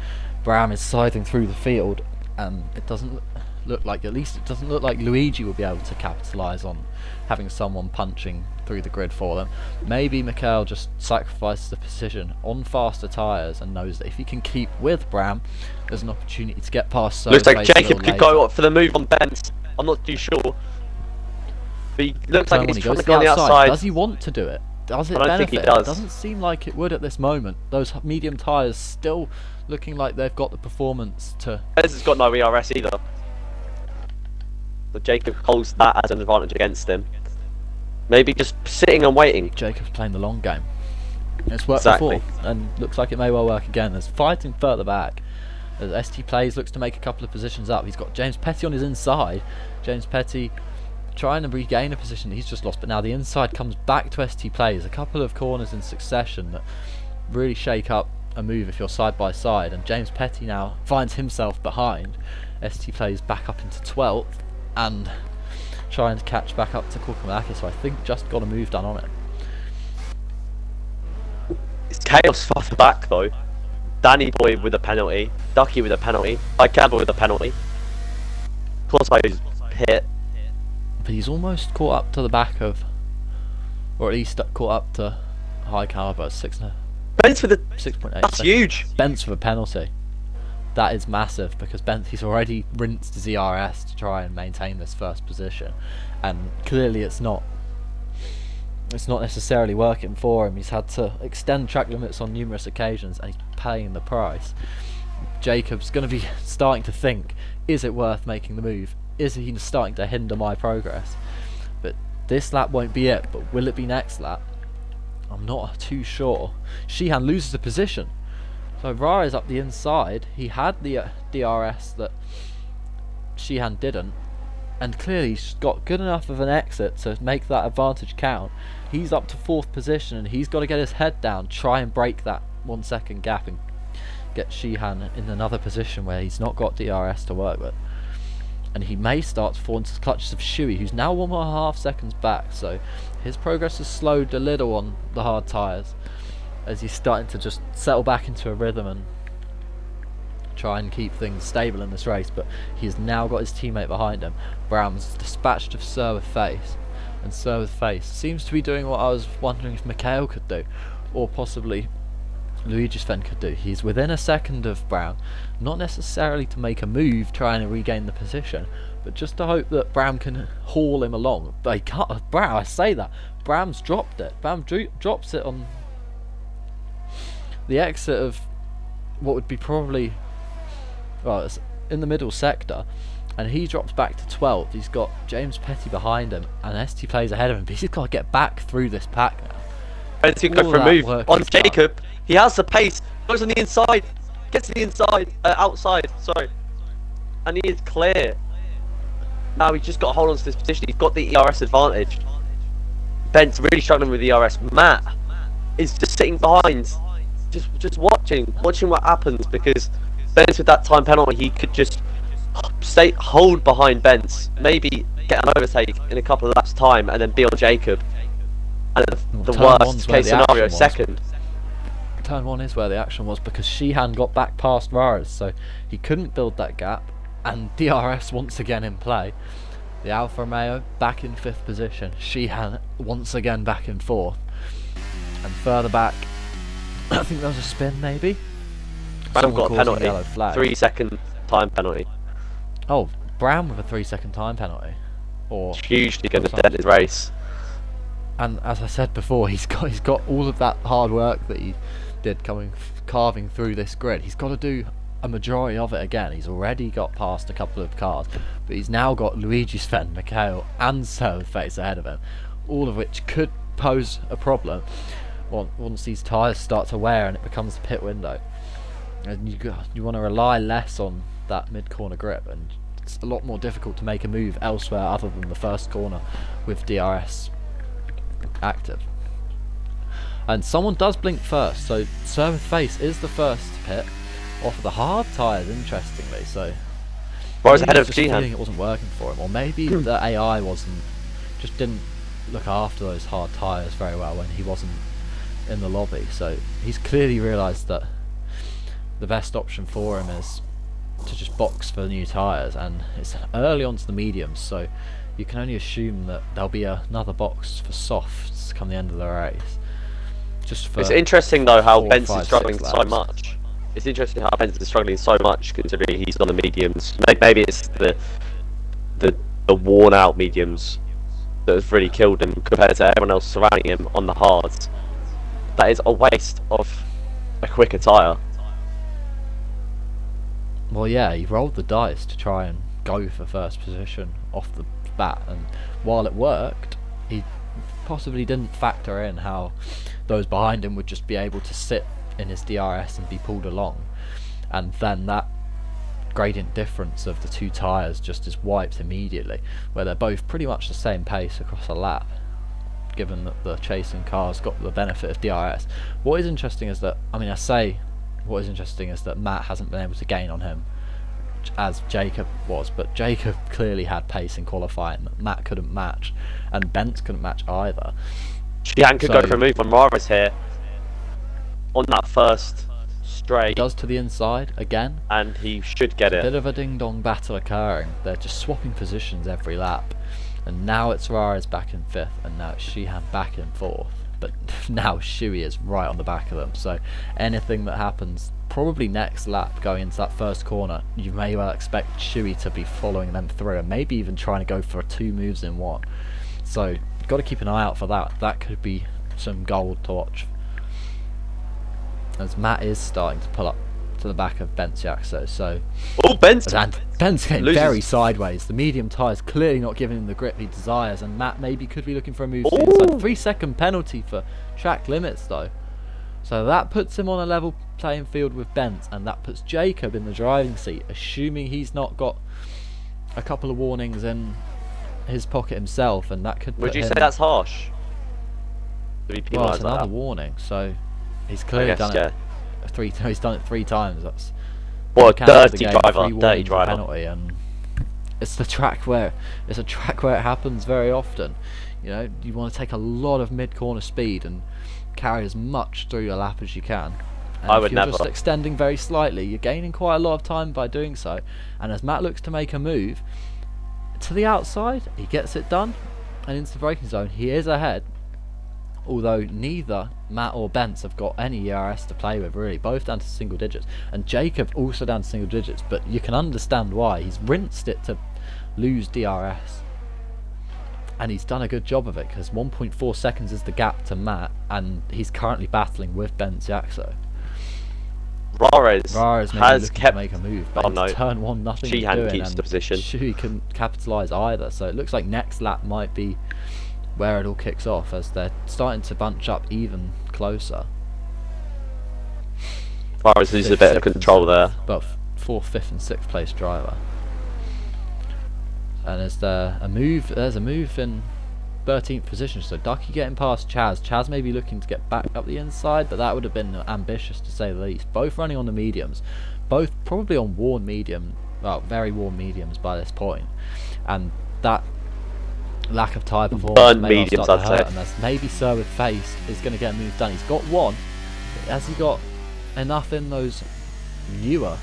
Brown is scything through the field, and it doesn't look like, at least it doesn't look like Luigi will be able to capitalise on having someone punching through the grid for them. Maybe Mikhail just sacrifices the position on faster tyres and knows that if he can keep with Bram, there's an opportunity to get past. Looks like Jacob could go up for the move on Benz. I'm not too sure, but he looks like he's trying to go on the outside. Does he want to do it? Does it I don't benefit? think he does. It doesn't seem like it would at this moment. Those medium tyres still looking like they've got the performance to... Benz has got no ERS either. But Jacob holds that as an advantage against him. Maybe just sitting and waiting. Jacob's playing the long game. It's worked Exactly. before, and looks like it may well work again. There's fighting further back. As ST Plays looks to make a couple of positions up. He's got James Petty on his inside. James Petty trying to regain a position he's just lost, but now the inside comes back to ST Plays. A couple of corners in succession that really shake up a move if you're side by side, and James Petty now finds himself behind. ST Plays back up into 12th and trying to catch back up to Korkamalaki, so I think just got a move done on it. It's chaos further back though. Danny Boy with a penalty, Ducky with a penalty, Campbell with a penalty. Crossbow's hit. But he's almost caught up to the back of, or at least caught up to high caliber. Benz with a 6.8. that's huge. Bentz with a penalty. That is massive, because he's already rinsed his ERS to try and maintain this first position, and clearly it's not necessarily working for him. He's had to extend track limits on numerous occasions, and he's paying the price. Jacob's going to be starting to think, is it worth making the move? Is he starting to hinder my progress? But this lap won't be it, but will it be next lap? I'm not too sure. Sheehan loses the position. So Rara's up the inside. He had the DRS that Sheehan didn't, and clearly he's got good enough of an exit to make that advantage count. He's up to 4th position, and he's got to get his head down, try and break that 1 second gap and get Sheehan in another position where he's not got DRS to work with. And he may start to fall into the clutches of Shuey, who's now 1.5 seconds back, so his progress has slowed a little on the hard tyres, as he's starting to just settle back into a rhythm and try and keep things stable in this race. But he's now got his teammate behind him. Brown's dispatched of Sir with Face, and Sir with Face seems to be doing what I was wondering if Mikhail could do, or possibly Luigi Sven could do. He's within a second of Brown, not necessarily to make a move trying to regain the position, but just to hope that Brown can haul him along. But he can't. Brown, I say that, Bram's dropped it. Bram drops it on the exit of what would be probably, well, it's in the middle sector, and he drops back to 12th. He's got James Petty behind him, and ST Plays ahead of him, but he's got to get back through this pack now. Benz can go for a move on Jacob. He has the pace, goes on the inside, gets to the inside, outside, sorry, and he is clear. Now he's just got to hold on to this position. He's got the ERS advantage. Ben's really struggling with the ERS. Matt is just sitting behind, just watching what happens, because Ben's with that time penalty, he could just hold behind Benz, maybe get an overtake in a couple of laps time, and then be on Jacob. And the worst case scenario, second. Turn 1 is where the action was, because Sheehan got back past Raras, so he couldn't build that gap, and DRS once again in play. The Alfa Romeo back in 5th position, Sheehan once again back in 4th, and further back, I think there was a spin maybe? Brown got a penalty, yellow flag. 3 second time penalty. Oh, Brown with a 3 second time penalty. Or Hugely going to dent his race. And as I said before, he's got all of that hard work that he did carving through this grid. He's got to do a majority of it again. He's already got past a couple of cars, but he's now got Luigi Sven, Mikhail and Sir Face ahead of him, all of which could pose a problem once these tyres start to wear and it becomes the pit window. And you want to rely less on that mid-corner grip, and it's a lot more difficult to make a move elsewhere other than the first corner with DRS active. And someone does blink first, so Sir with Face is the first to pit off of the hard tyres, interestingly. So Rory's maybe ahead he's of just Jihan. feeling it wasn't working for him, or maybe the AI just didn't look after those hard tyres very well when he wasn't in the lobby. So he's clearly realised that the best option for him is to just box for new tyres, and it's early onto the mediums, so you can only assume that there'll be another box for softs come the end of the race. Just for It's interesting though how 4, Benz 5, is struggling 6 so laps. much. It's interesting how Benz is struggling so much considering he's on the mediums. Maybe it's the worn out mediums that has really killed him compared to everyone else surrounding him on the hards. That is a waste of a quicker tyre. Well, yeah, he rolled the dice to try and go for first position off the bat, and while it worked, he possibly didn't factor in how those behind him would just be able to sit in his DRS and be pulled along, and then that gradient difference of the two tyres just is wiped immediately, where they're both pretty much the same pace across a lap, given that the chasing cars got the benefit of DRS. What is interesting is that, what is interesting is that Matt hasn't been able to gain on him as Jacob was, but Jacob clearly had pace in qualifying that Matt couldn't match, and Bence couldn't match either. Jihan could go for a move when Rara's here on that first straight, Does to the inside again. and he should get Bit it. of a ding-dong battle occurring. They're just swapping positions every lap, and now it's Rara's back in 5th, and now it's Sheehan back in 4th. But now Shuey is right on the back of them, so anything that happens probably next lap going into that first corner, you may well expect Shuey to be following them through, and maybe even trying to go for 2 moves in 1. So you've got to keep an eye out for that. That could be some gold to watch, as Matt is starting to pull up to the back of Benciaxo. So Oh, Ben's and Ben's getting loses. very sideways. The medium tyre's clearly not giving him the grip he desires, and Matt maybe could be looking for a move to the Ooh. inside. 3-second penalty for track limits though. So that puts him on a level playing field with Bent, and that puts Jacob in the driving seat, assuming he's not got a couple of warnings in his pocket himself, and that could put Would you him, say that's harsh? To be well, penalised it's like another that? warning. So he's I clearly guess, done yeah. it he's done it 3 times. That's What a counts as the dirty game, driver, 3 dirty warnings, a driver. penalty, and it's a track where it happens very often. You know, you want to take a lot of mid-corner speed and carry as much through your lap as you can. And I if would you're never. just extending very slightly, you're gaining quite a lot of time by doing so. And as Matt looks to make a move to the outside, he gets it done, and into the braking zone, he is ahead. Although neither Matt or Bence have got any ERS to play with, really, both down to single digits, and Jacob also down to single digits, but you can understand why. He's rinsed it to lose DRS, and he's done a good job of it, because 1.4 seconds is the gap to Matt, and he's currently battling with Benciaxo. Rares Rares maybe has looking kept. to make a move, but Oh, it's no. turn 1 nothing he's Sheehan doing, keeps and the position. Shui couldn't capitalise either, so it looks like next lap might be where it all kicks off, as they're starting to bunch up even closer. Rares loses a bit of control there. But 4th, 5th and 6th place driver. And is there a move? There's a move in 13th position, so Ducky getting past Chaz. Chaz may be looking to get back up the inside, but that would have been ambitious to say the least. Both running on the mediums, both probably on worn medium, well, very worn mediums by this point, and that lack of tyre performance Burnt may well mediums, start to I'd hurt, say. and as maybe Sir with Face is going to get a move done. He's got one, but has he got enough in those newer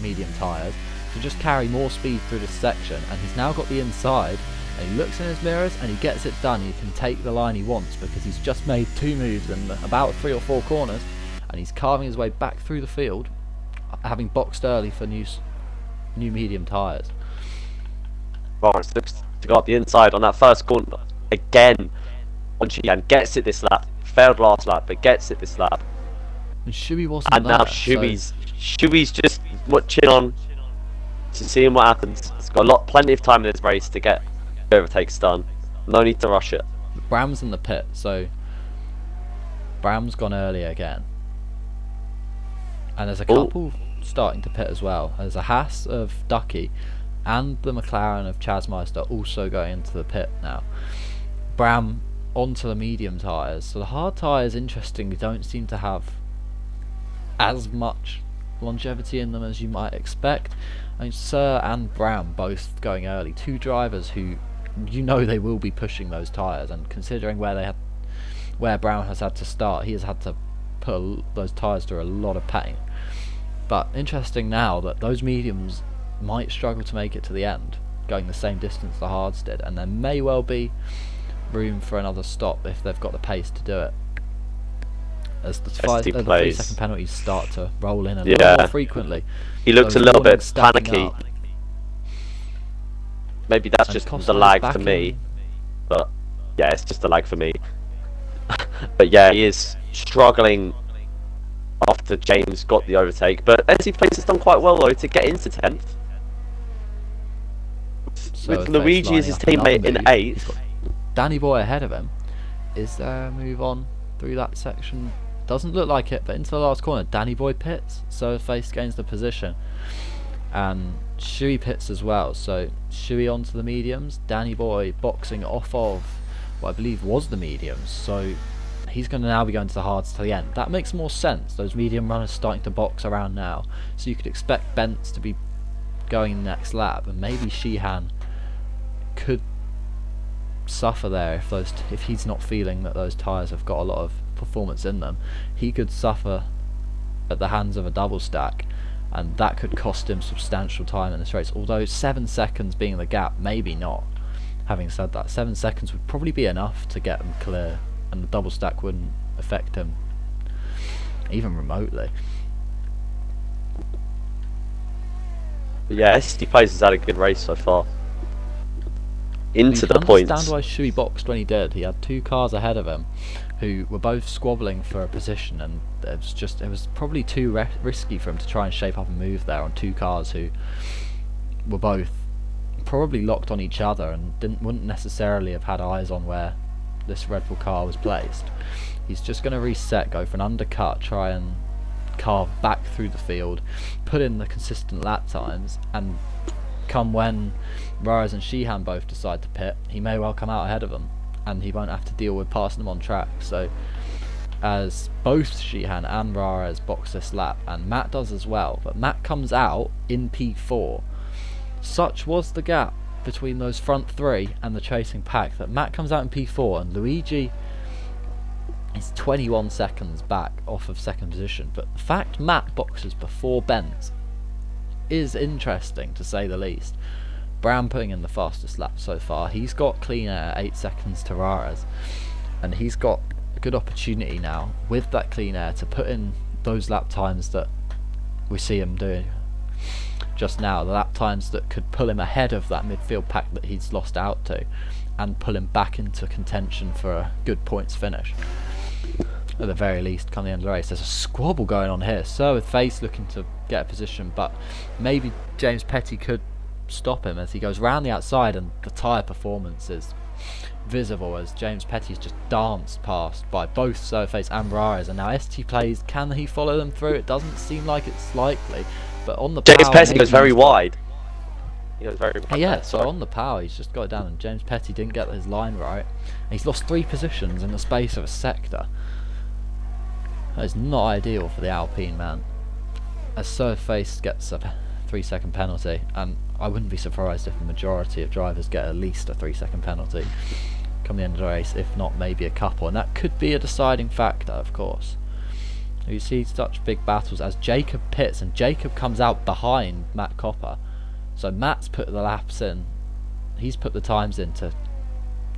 medium tyres to just carry more speed through this section? And he's now got the inside, and he looks in his mirrors and he gets it done. He can take the line he wants, because he's just made 2 moves in about 3 or 4 corners, and he's carving his way back through the field, having boxed early for new medium tyres. Rares looks to go up the inside on that first corner again on Sheehan. Gets it this lap. Failed last lap, but gets it this lap. And Shuey wasn't And there, now so Shuey's just watching on to seeing what happens. He's got plenty of time in this race to get overtakes done. No need to rush it. Bram's in the pit, so Bram's gone early again. And there's a couple starting to pit as well. There's a Haas of Ducky and the McLaren of Chazmeister also going into the pit now. Bram onto the medium tyres. So the hard tyres, interestingly, don't seem to have as much longevity in them as you might expect. I mean, Sir and Brown both going early, two drivers who they will be pushing those tyres, and considering where Brown has had to start, he has had to put those tyres through a lot of pain. But interesting now that those mediums might struggle to make it to the end, going the same distance the hards did, and there may well be room for another stop if they've got the pace to do it, as the 3 second penalties start to roll in a lot more frequently. He looks a little bit panicky. Up. Maybe that's just the lag for me, but yeah, it's just the lag for me. But yeah, he is struggling after James got the overtake, but SC Place has done quite well though to get into 10th. So with Luigi as his teammate in 8th. Danny Boy ahead of him. Is there a move on through that section? Doesn't look like it, but into the last corner, Danny Boy pits, so Face gains the position. And Shui pits as well, so Shui onto the mediums, Danny Boy boxing off of what I believe was the mediums, so he's going to now be going to the hards to the end. That makes more sense, those medium runners starting to box around now, so you could expect Bents to be going next lap, and maybe Sheehan could suffer there if he's not feeling that those tyres have got a lot of performance in them. He could suffer at the hands of a double stack, and that could cost him substantial time in this race, although 7 seconds being the gap, maybe not. Having said that, 7 seconds would probably be enough to get him clear, and the double stack wouldn't affect him even remotely. But yeah, SC Plays has had a good race so far. Into the points. I understand why Shui boxed when he did. He had 2 cars ahead of him who were both squabbling for a position, and it was probably too risky for him to try and shape up a move there on 2 cars who were both probably locked on each other and wouldn't necessarily have had eyes on where this Red Bull car was placed. He's just going to reset, go for an undercut, try and carve back through the field, put in the consistent lap times, and come when Rares and Sheehan both decide to pit, he may well come out ahead of them, and he won't have to deal with passing them on track. So as both Sheehan and Rares box this lap, and Matt does as well, but Matt comes out in P4. Such was the gap between those front 3 and the chasing pack that Matt comes out in P4, and Luigi is 21 seconds back off of second position. But the fact Matt boxes before Bent is interesting, to say the least. Brown putting in the fastest lap so far. He's got clean air at 8 seconds to Rares, and he's got a good opportunity now with that clean air to put in those lap times that we see him doing just now, the lap times that could pull him ahead of that midfield pack that he's lost out to, and pull him back into contention for a good points finish at the very least come the end of the race. There's a squabble going on here, so with Face looking to get a position, but maybe James Petty could stop him as he goes round the outside, and the tyre performance is visible as James Petty's just danced past by both Surface and Rares, and now ST Plays, can he follow them through? It doesn't seem like it's likely, but on the James power, Petty goes very wide. He goes very wide. Yeah, so on the power he's just got it down, and James Petty didn't get his line right, and he's lost 3 positions in the space of a sector. That is not ideal for the Alpine man, as Surface gets a 3-second penalty, and I wouldn't be surprised if the majority of drivers get at least a 3-second penalty come the end of the race, if not maybe a couple, and that could be a deciding factor, of course. You see such big battles as Jacob pits, and Jacob comes out behind Matt Copper, so Matt's put the laps in, he's put the times in to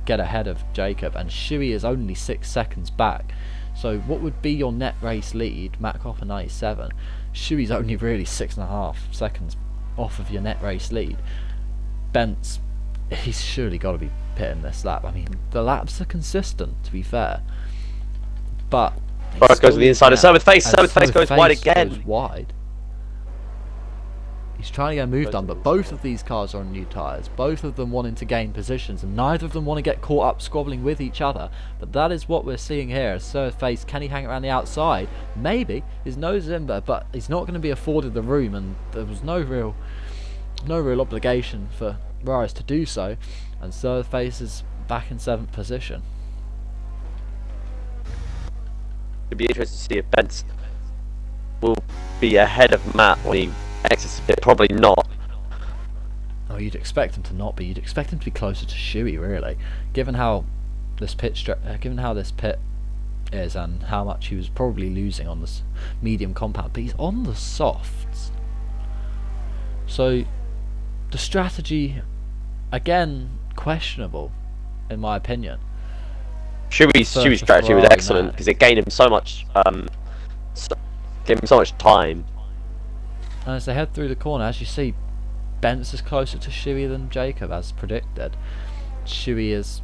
get ahead of Jacob, and Shui is only 6 seconds back. So what would be your net race lead, Matt Copper 97, Shui's only really 6.5 seconds off of your net race lead. Bent's, he's surely got to be pitting this lap. I mean, the laps are consistent, to be fair, but Rares goes to the inside, and so with Face goes wide again. Goes wide. He's trying to get a move done, but both of these cars are on new tyres, both of them wanting to gain positions, and neither of them want to get caught up squabbling with each other. But that is what we're seeing here. Surface, can he hang around the outside? Maybe. His nose is in there, but he's not going to be afforded the room, and there was no real obligation for Rares to do so, and Surface is back in 7th position. it'd be interesting to see if Bence will be ahead of Matt when he exits the pit. Probably not. Oh, you'd expect him to not be. You'd expect him to be closer to Shuey, really, given how this pit is and how much he was probably losing on this medium compound. But he's on the softs, so the strategy, again, questionable, in my opinion. Shuey's strategy was excellent because it gained him so much, gave him so much time. And as they head through the corner, as you see, Bence is closer to Shuey than Jacob, as predicted. Shuey is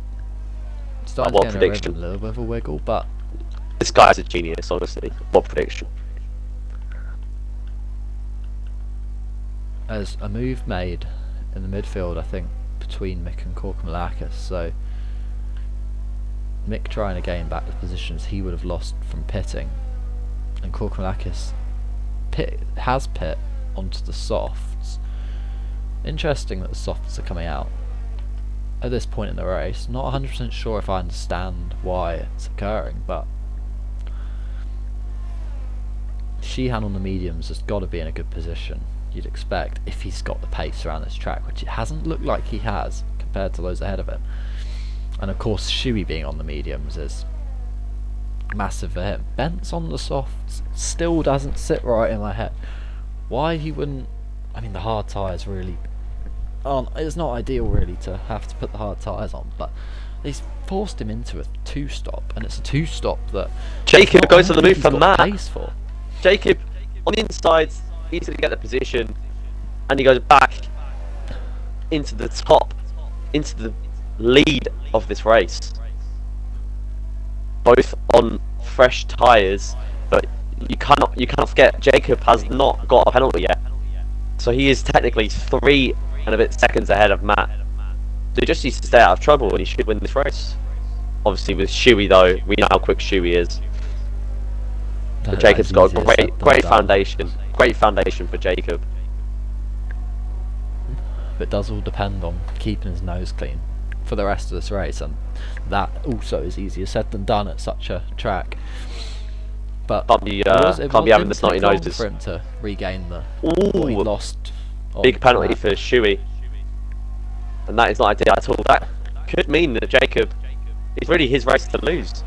starting to get a little bit of a wiggle, but this guy's a genius, honestly. What prediction? As a move made in the midfield, I think, between Mick and Korkamalakis, so Mick trying to gain back the positions he would have lost from pitting, and Korkamalakis has pit onto the softs. Interesting that the softs are coming out at this point in the race. Not 100% sure if I understand why it's occurring, but Sheehan on the mediums has got to be in a good position, you'd expect, if he's got the pace around this track, which it hasn't looked like he has compared to those ahead of him. And of course Shuey being on the mediums is massive for him. Bence on the softs still doesn't sit right in my head. Why he wouldn't... I mean, the hard tyres really aren't... It's not ideal really to have to put the hard tyres on, but he's forced him into a two-stop, and it's a two-stop that Jacob goes to the move for Matt. Pace for. Jacob on the inside, easily get the position, and he goes back into the top, into the lead of this race. Both on fresh tyres, but you cannot forget Jacob has not got a penalty yet, so he is technically 3 and a bit seconds ahead of Matt. So he just needs to stay out of trouble, and he should win this race. Obviously, with Shuey though, we know how quick Shuey is. But Jacob's got a great foundation. Great foundation for Jacob. But it does all depend on keeping his nose clean for the rest of this race, and that also is easier said than done at such a track. But can't be having the snotty noses for him to regain the what he lost. Big penalty for Shuey, and that is not ideal at all. That could mean that Jacob is really his race to lose.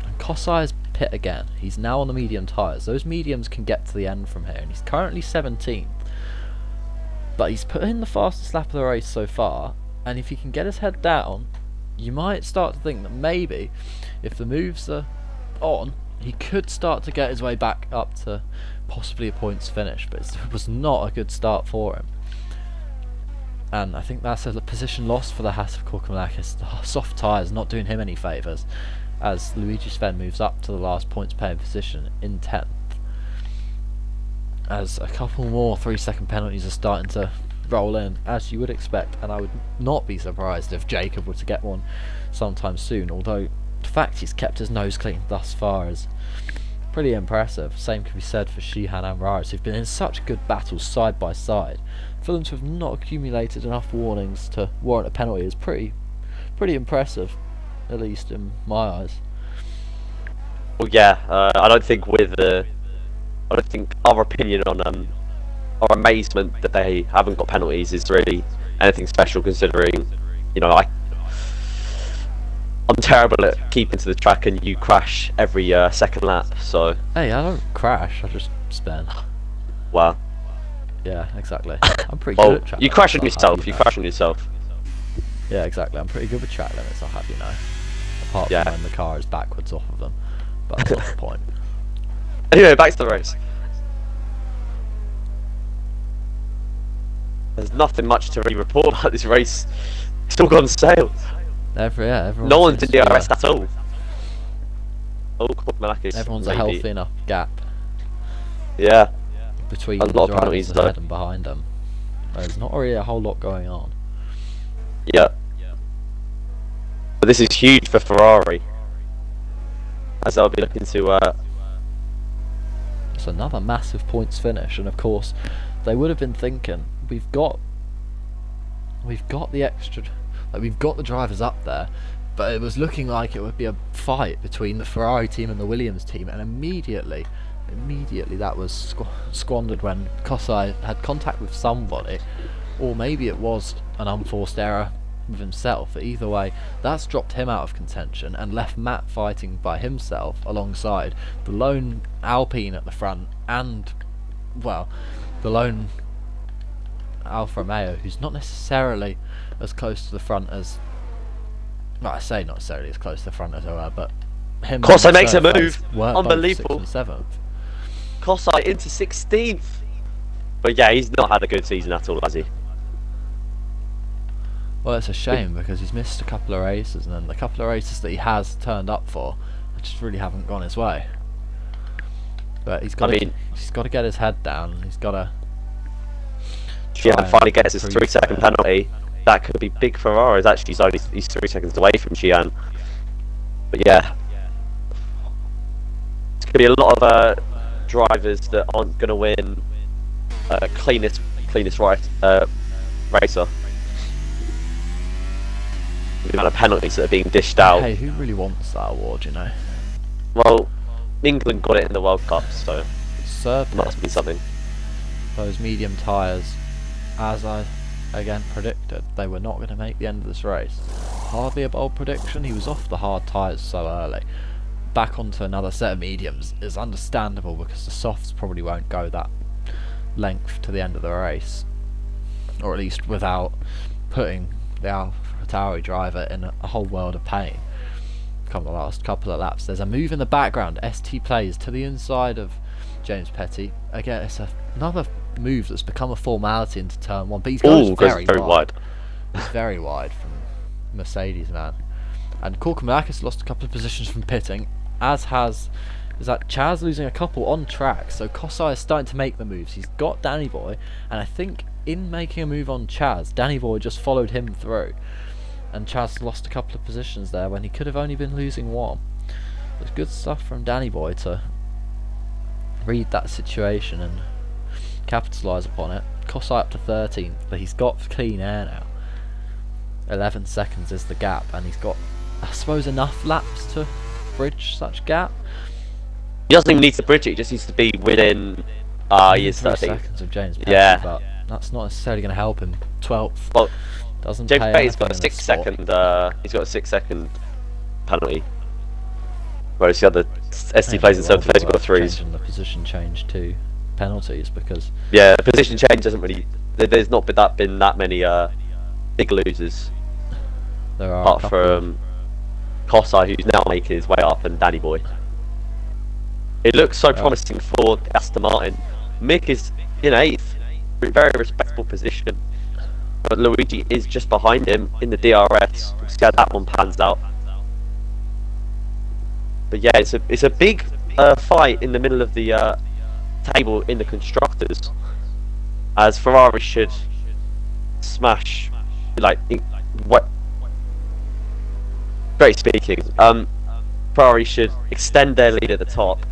And Kosai's pit again. He's now on the medium tyres. Those mediums can get to the end from here, and he's currently 17th. But he's put in the fastest lap of the race so far, and if he can get his head down, you might start to think that maybe, if the moves are on, he could start to get his way back up to possibly a points finish, but it was not a good start for him. And I think that's a position lost for the Haas of Korkamalakis. The soft tyres not doing him any favours, as Luigi Sven moves up to the last points paying position in 10th. As a couple more 3-second penalties are starting to roll in, as you would expect, and I would not be surprised if Jacob were to get one sometime soon, although the fact he's kept his nose clean thus far is pretty impressive. Same can be said for Sheehan and Raris, who've been in such good battles side by side. For them to have not accumulated enough warnings to warrant a penalty is pretty impressive, at least in my eyes. Well, yeah, I don't think our opinion on our amazement that they haven't got penalties is really anything special, considering, you know, I'm terrible at keeping to the track, and you crash every second lap. So hey, I don't crash, I just spin. Wow. Yeah, exactly. I'm pretty good at track you limits, crash on I'll yourself. have You know. crash on yourself. Yeah, exactly. I'm pretty good with track limits, I'll have you know. Apart from when the car is backwards off of them. But that's not the point. Anyway, back to the race. There's nothing much to really report about this race. It's all gone stale. Everyone No one's in DRS at all. Everyone's a healthy enough gap. Yeah. Between a the lot of drivers penalties ahead though. and behind them. There's not really a whole lot going on. Yeah. But this is huge for Ferrari, as they'll be looking to. It's another massive points finish, and of course, they would have been thinking, we've got the extra, like we've got the drivers up there, but it was looking like it would be a fight between the Ferrari team and the Williams team, and immediately that was squandered when Kosai had contact with somebody, or maybe it was an unforced error with himself. But either way, that's dropped him out of contention and left Matt fighting by himself alongside the lone Alpine at the front and, well, the lone Alfa Romeo, who's not necessarily as close to the front as, well, I say not necessarily as close to the front as they were, but him. Kosai makes a third move. place were both Unbelievable. 6th and 7th. Kosai into 16th. But yeah, he's not had a good season at all, has he? Well, it's a shame because he's missed a couple of races, and then the couple of races that he has turned up for just really haven't gone his way. But he's got to get his head down. He's got to. Gian finally gets his 3-second penalty. That could be big for Ferraris. Actually, he's 3 seconds away from Gian. But yeah, it's going to be a lot of drivers that aren't going to win cleanest racer. The amount of penalties that are being dished out. Hey, who really wants that award, you know? Well, England got it in the World Cup, so Surplus. must be something. Those medium tyres, as I again predicted, they were not going to make the end of this race. Hardly a bold prediction. He was off the hard tyres so early. Back onto another set of mediums is understandable because the softs probably won't go that length to the end of the race, or at least without putting the AlphaTauri driver in a whole world of pain. Come the last couple of laps, there's a move in the background. ST plays to the inside of James Petty. Again, it's another move that's become a formality into turn 1, but he's going very wide. He's very wide from Mercedes, man. And Korkumalakis lost a couple of positions from pitting, as has Chaz losing a couple on track. So Kosai is starting to make the moves. He's got Danny Boy, and I think in making a move on Chaz, Danny Boy just followed him through, and Chaz lost a couple of positions there when he could have only been losing one. It's good stuff from Danny Boy to read that situation and capitalise upon it. Kosai up to 13th, but he's got clean air now. 11 seconds is the gap, and he's got, I suppose, enough laps to bridge such gap. He doesn't even need to bridge it, he just needs to be within he is 3 13th. seconds of James Petty, Yeah. but that's not necessarily going to help him. 12th. Well, Doesn't James pay Petty's got a anything in 6 this sport. second he's got a 6 second penalty. Whereas the other ST plays in Maybe 7th place, he's got 3s. changing the position change to penalties, because Yeah, the position change doesn't really. There's not been that many big losers there are a apart couple from Kosai, who's now making his way up, and Danny Boy. It looks so promising for Aston Martin. Mick is in 8th, very respectable position, but Luigi is just behind him in the DRS. We'll see how that one pans out. But yeah, it's a big fight in the middle of the table in the constructors, as Ferrari should smash, very speaking, Ferrari should extend their lead at the top,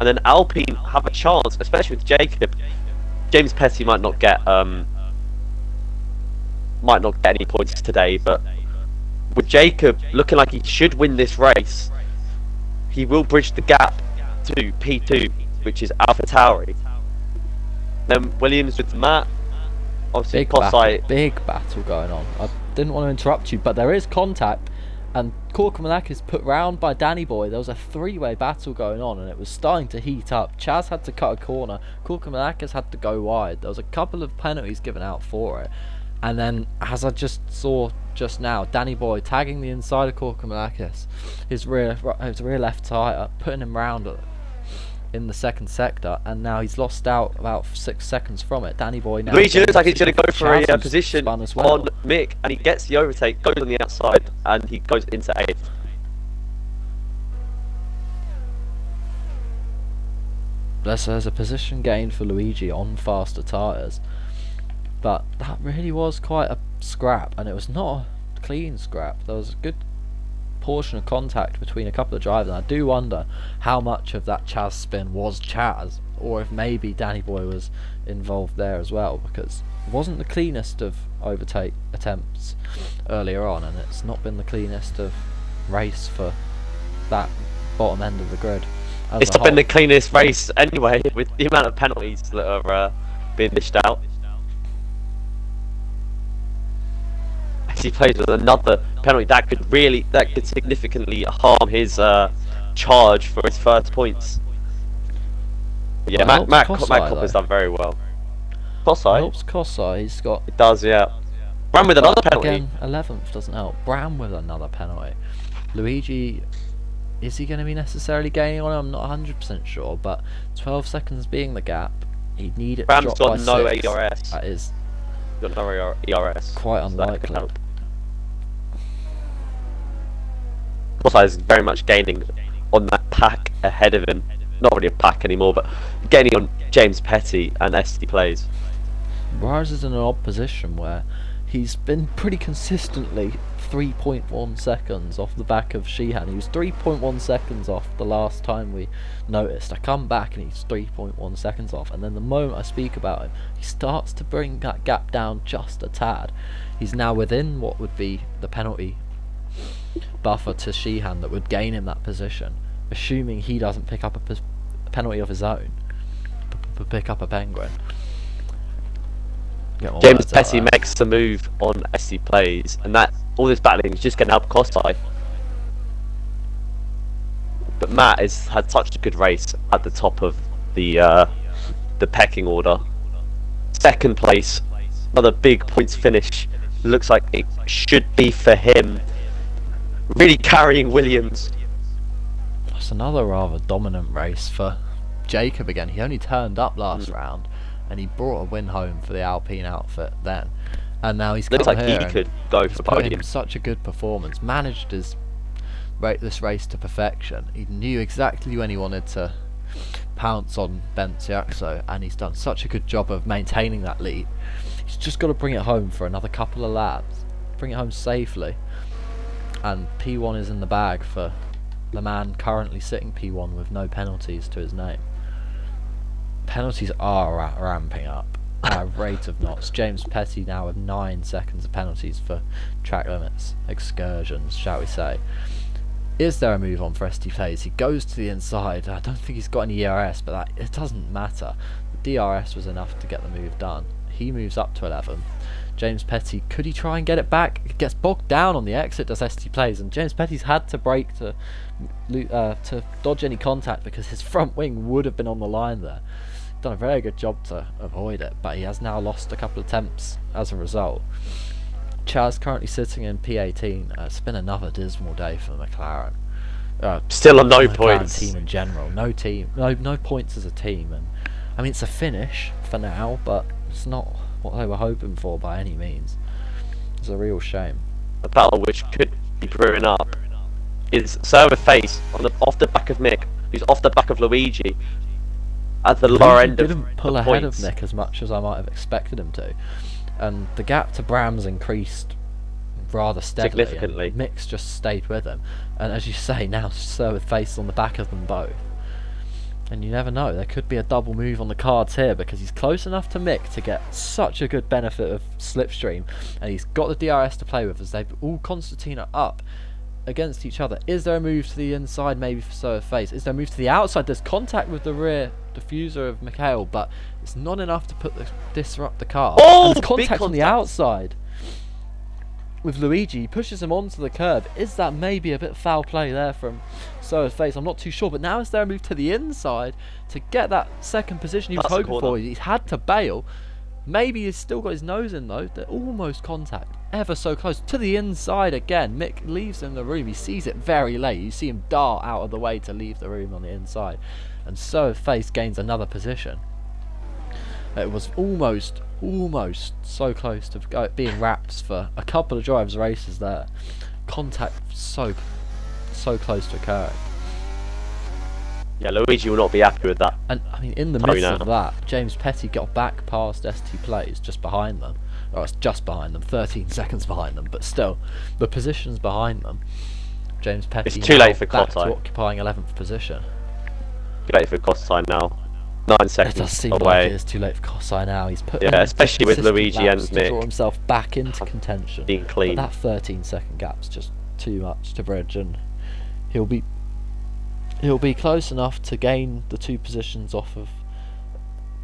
and then Alpine have a chance, especially with Jacob. James Petty might not get any points today, but with Jacob looking like he should win this race, he will bridge the gap to P2, which is AlphaTauri. Then Williams with Matt, obviously big battle going on. I didn't want to interrupt you, but there is contact, and Korkumalakis put round by Danny Boy. There was a 3-way battle going on, and it was starting to heat up. Chaz had to cut a corner, Korkumalakis had to go wide. There was a couple of penalties given out for it, and then, as I just saw just now, Danny Boy tagging the inside of Korkumalakis, his rear left tyre, putting him round in the second sector, and now he's lost out about 6 seconds from it. Danny Boy now. Luigi looks like he's going to go for a Chaz position spun as well. on Mick, and he gets the overtake, goes on the outside, and he goes into 8th. There's a position gained for Luigi on faster tyres, but that really was quite a scrap, and it was not a clean scrap. There was a good portion of contact between a couple of drivers, and I do wonder how much of that Chaz spin was Chaz or if maybe Danny Boy was involved there as well, because it wasn't the cleanest of overtake attempts earlier on, and it's not been the cleanest of race for that bottom end of the grid. It's not been the cleanest race anyway, with the amount of penalties that are being dished out. He plays with another penalty that could significantly harm his charge for his first points. Yeah, Well, Matt Kosai, Copper's done very well. Kosai? Helps Kosai, he's got... It does, yeah. Bram with another penalty. Again, 11th doesn't help. Bram with another penalty. Luigi, is he going to be necessarily gaining on him? I'm not 100% sure, but 12 seconds being the gap, he'd need it Bram's to drop got by no 6. ERS. That is Got no ERS. quite So that could unlikely. help. Kosai is very much gaining on that pack ahead of him. Not really a pack anymore, but gaining on James Petty and ST Plays. Rise is in an odd position where he's been pretty consistently 3.1 seconds off the back of Sheehan. He was 3.1 seconds off the last time we noticed. I come back and he's 3.1 seconds off, and then the moment I speak about him, he starts to bring that gap down just a tad. He's now within what would be the penalty buffer to Sheehan that would gain him that position, assuming he doesn't pick up a penalty of his own, pick up a penguin. James Petty makes the move on SC Plays, and that all this battling is just going to help Kosai. But Matt has had such a good race at the top of the pecking order. Second place, another big points finish. Looks like it should be for him. Really carrying Williams. It's another rather dominant race for Jacob again. He only turned up last round, and he brought a win home for the Alpine outfit then. And now he's Looks come like here he and could go he's for put in podium. such a good performance, managed this race to perfection. He knew exactly when he wanted to pounce on Benziaxo, and he's done such a good job of maintaining that lead. He's just got to bring it home for another couple of laps, bring it home safely, and P1 is in the bag for the man currently sitting P1 with no penalties to his name. Penalties are ramping up at a rate of knots. James Petty now with 9 seconds of penalties for track limits, excursions, shall we say. Is there a move on for ST Plays? He goes to the inside. I don't think he's got any ERS, but it doesn't matter. The DRS was enough to get the move done. He moves up to 11. James Petty, could he try and get it back? He gets bogged down on the exit, does ST Plays, and James Petty's had to brake to dodge any contact because his front wing would have been on the line there. Done a very good job to avoid it, but he has now lost a couple of attempts as a result. Chaz currently sitting in P18. It's been another dismal day for the McLaren. Still on no McLaren points. team in general, no points as a team, and I mean it's a finish for now, but it's not what they were hoping for by any means. It's a real shame. A battle which could be brewing up is server face off the back of Mick, who's off the back of Luigi at the lower end of didn't pull the ahead points. of Nick as much as I might have expected him to, and the gap to Bram's increased rather steadily. Significantly. And Mick's just stayed with him, and as you say, now Sir with face on the back of them both. And you never know, there could be a double move on the cards here because he's close enough to Mick to get such a good benefit of slipstream, and he's got the DRS to play with as they've all Constantina up against each other. Is there a move to the inside maybe for Sir with face? Is there a move to the outside? There's contact with the rear diffuser of Mikhail, but it's not enough to disrupt the car. Oh, and there's big contact on the contact. outside with Luigi. He pushes him onto the curb. Is that maybe a bit foul play there from Soa's face? I'm not too sure, but now is there a move to the inside to get that second position he was That's a hoping for? corner. He's had to bail. Maybe he's still got his nose in though. They're almost contact, ever so close to the inside again. Mick leaves him the room. He sees it very late. You see him dart out of the way to leave the room on the inside, and Soa's face gains another position. It was almost so close to being wraps for a couple of drives races there. Contact so close to occurring. Yeah, Luigi will not be happy with that. And I mean, in the Sorry, midst no. of that, James Petty got back past ST Plays just behind them. Or it's just behind them, 13 seconds behind them, but still, the position's behind them. James Petty It's too late now for back Kosai. to occupying 11th position. Great for Kosai now. 9 It seconds does seem like away. it is too late for Kosai now. He's put in Especially with consistent Luigi and laps to Nick draw himself back into contention. being clean. But that 13-second gap's just too much to bridge, and he'll be close enough to gain the 2 positions off of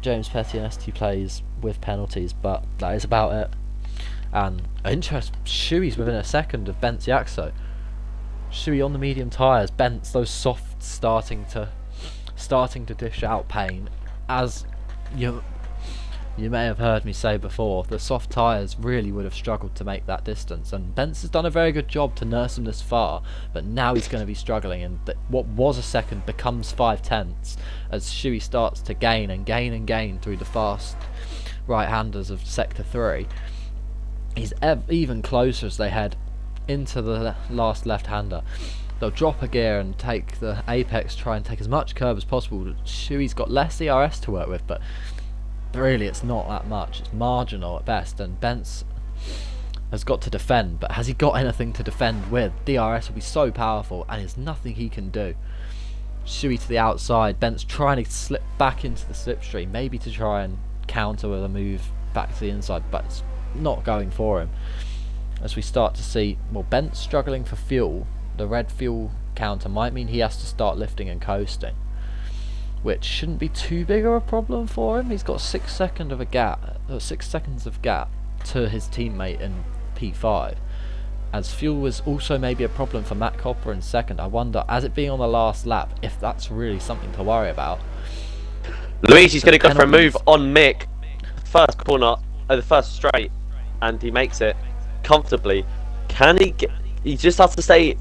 James Petty and ST Plays with penalties, but that is about it. And interest, Shuey's within a second of Bent's Yaxo. Shuey on the medium tyres, Bent's those soft starting to dish out pain. As you may have heard me say before, the soft tyres really would have struggled to make that distance, and Bent's has done a very good job to nurse him this far, but now he's going to be struggling, and what was a second becomes 5/10 as Shuey starts to gain and gain and gain through the fast right-handers of Sector 3. He's even closer as they head into the last left-hander. They'll drop a gear and take the apex, try and take as much curb as possible. Shuey's got less ERS to work with, but really it's not that much. It's marginal at best, and Bent's has got to defend, but has he got anything to defend with? DRS will be so powerful, and there's nothing he can do. Shuey to the outside, Bent's trying to slip back into the slipstream, maybe to try and counter with a move back to the inside, but it's not going for him. As we start to see, well, Bent's struggling for fuel. The red fuel counter might mean he has to start lifting and coasting, which shouldn't be too big of a problem for him. He's got 6 seconds of gap to his teammate in P5. As fuel was also maybe a problem for Matt Copper in second, I wonder, as it being on the last lap, if that's really something to worry about. Luigi's going to go for a move on Mick, first corner, the first straight, and he makes it comfortably. Can he get? He just has to stay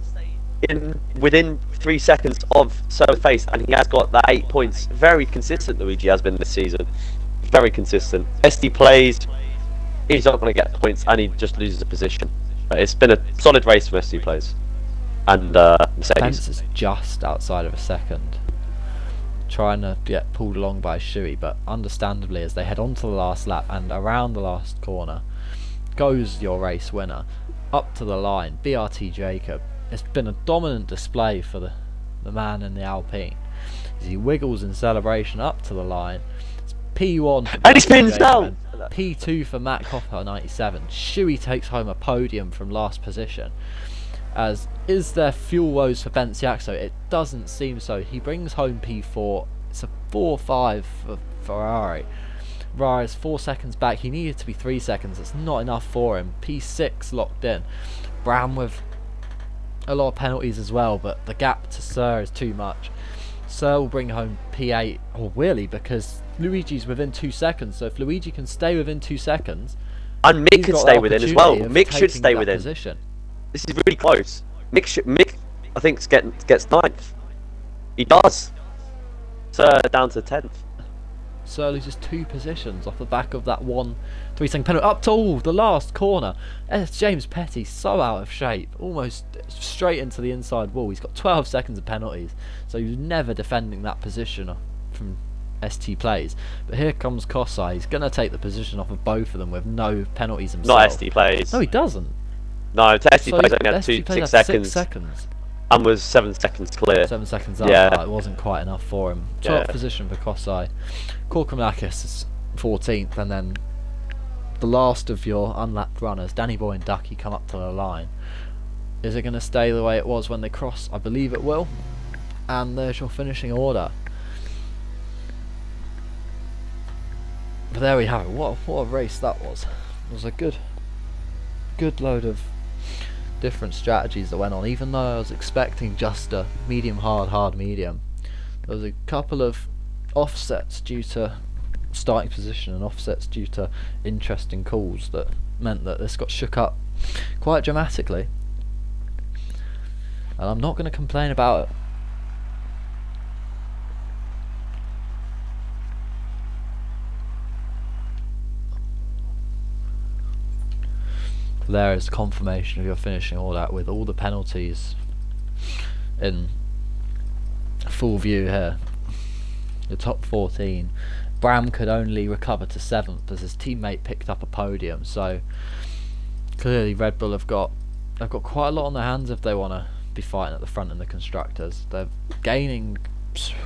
within 3 seconds of Server's face, and he has got that 8 points. Very consistent, Luigi has been this season. Very consistent. SD Plays, he's not going to get points, and he just loses a position. But it's been a solid race for SD Plays. And Mercedes. Spence is just outside of a second, trying to get pulled along by Shuey, but understandably, as they head on to the last lap and around the last corner, goes your race winner. Up to the line, BRT Jacob. It's been a dominant display for the man in the Alpine. As he wiggles in celebration up to the line. It's P1 for And he spins down! P2 for Matt Copper 97. Shuey takes home a podium from last position. As is there fuel woes for Ben Siakso? It doesn't seem so. He brings home P4. It's a 4-5 for Ferrari. Ferrari's 4 seconds back. He needed to be 3 seconds. It's not enough for him. P6 locked in. Brown with a lot of penalties as well, but the gap to Sir is too much. Sir will bring home P8, or really, because Luigi's within 2 seconds. So if Luigi can stay within 2 seconds, and Mick can stay within as well. opportunity of Mick should taking stay that within. position. This is really close. Mick, I think, gets 9th. He does. Sir down to 10th. Sir loses 2 positions off the back of that 1 3-second penalty. Up to the last corner. It's James Petty, so out of shape. Almost straight into the inside wall. He's got 12 seconds of penalties. So he's never defending that position from ST Plays. But here comes Kosai. He's going to take the position off of both of them with no penalties himself. Not ST Plays. No, he doesn't. No, ST Plays only had ST Plays 6 had seconds. 6 seconds. And was 7 seconds clear. 7 seconds up, Yeah. but it wasn't quite enough for him. 12th Yeah. position for Kosai. Korkamakis is 14th, and then the last of your unlapped runners, Danny Boy and Ducky, come up to the line. Is it going to stay the way it was when they cross? I believe it will. And there's your finishing order. But there we have it. What a race that was. It was a good load of different strategies that went on, even though I was expecting just a medium hard medium. There was a couple of offsets due to starting position and offsets due to interesting calls that meant that this got shook up quite dramatically, and I'm not going to complain about it. There is confirmation of your finishing order with all the penalties in full view here. The top 14. Bram could only recover to 7th as his teammate picked up a podium, so clearly Red Bull they've got quite a lot on their hands if they want to be fighting at the front in the constructors. They're gaining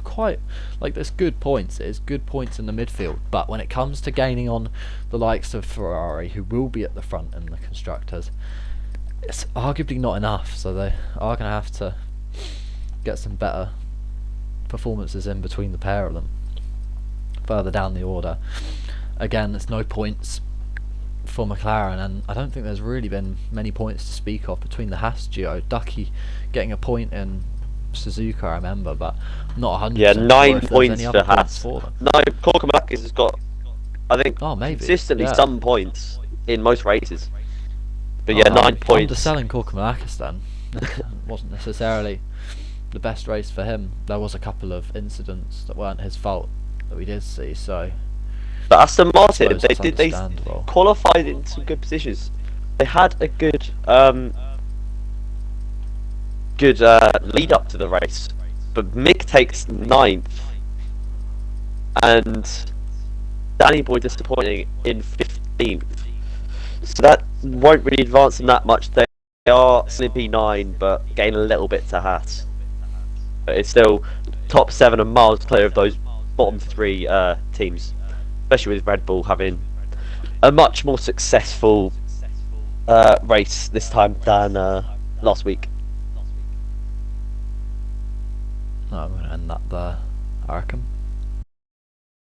quite like there's good points. There's good points in the midfield, but when it comes to gaining on the likes of Ferrari, who will be at the front in the constructors, it's arguably not enough. So they are going to have to get some better performances in between the pair of them further down the order. Again, there's no points for McLaren, and I don't think there's really been many points to speak of between the Haas duo. Ducky getting a point in Suzuka, I remember, but I'm not 100% Yeah, sure 9 if there's points any for other points Haas. for them. No, Korkamakis has got, I think, Oh, maybe. consistently Yeah. some points in most races. But Oh, yeah, I'm 9 points. underselling Korkamakis then. Wasn't necessarily the best race for him. There was a couple of incidents that weren't his fault that we did see, so But Aston Martin, suppose they that's understandable. qualified in some good positions. They had a good lead up to the race, but Mick takes 9th, and Danny Boy disappointing in 15th. So that won't really advance them that much. They are still P9, but gain a little bit to Haas. But it's still top 7 and miles clear of those bottom 3 teams, especially with Red Bull having a much more successful race this time than last week. No, I'm going to end that there, I reckon.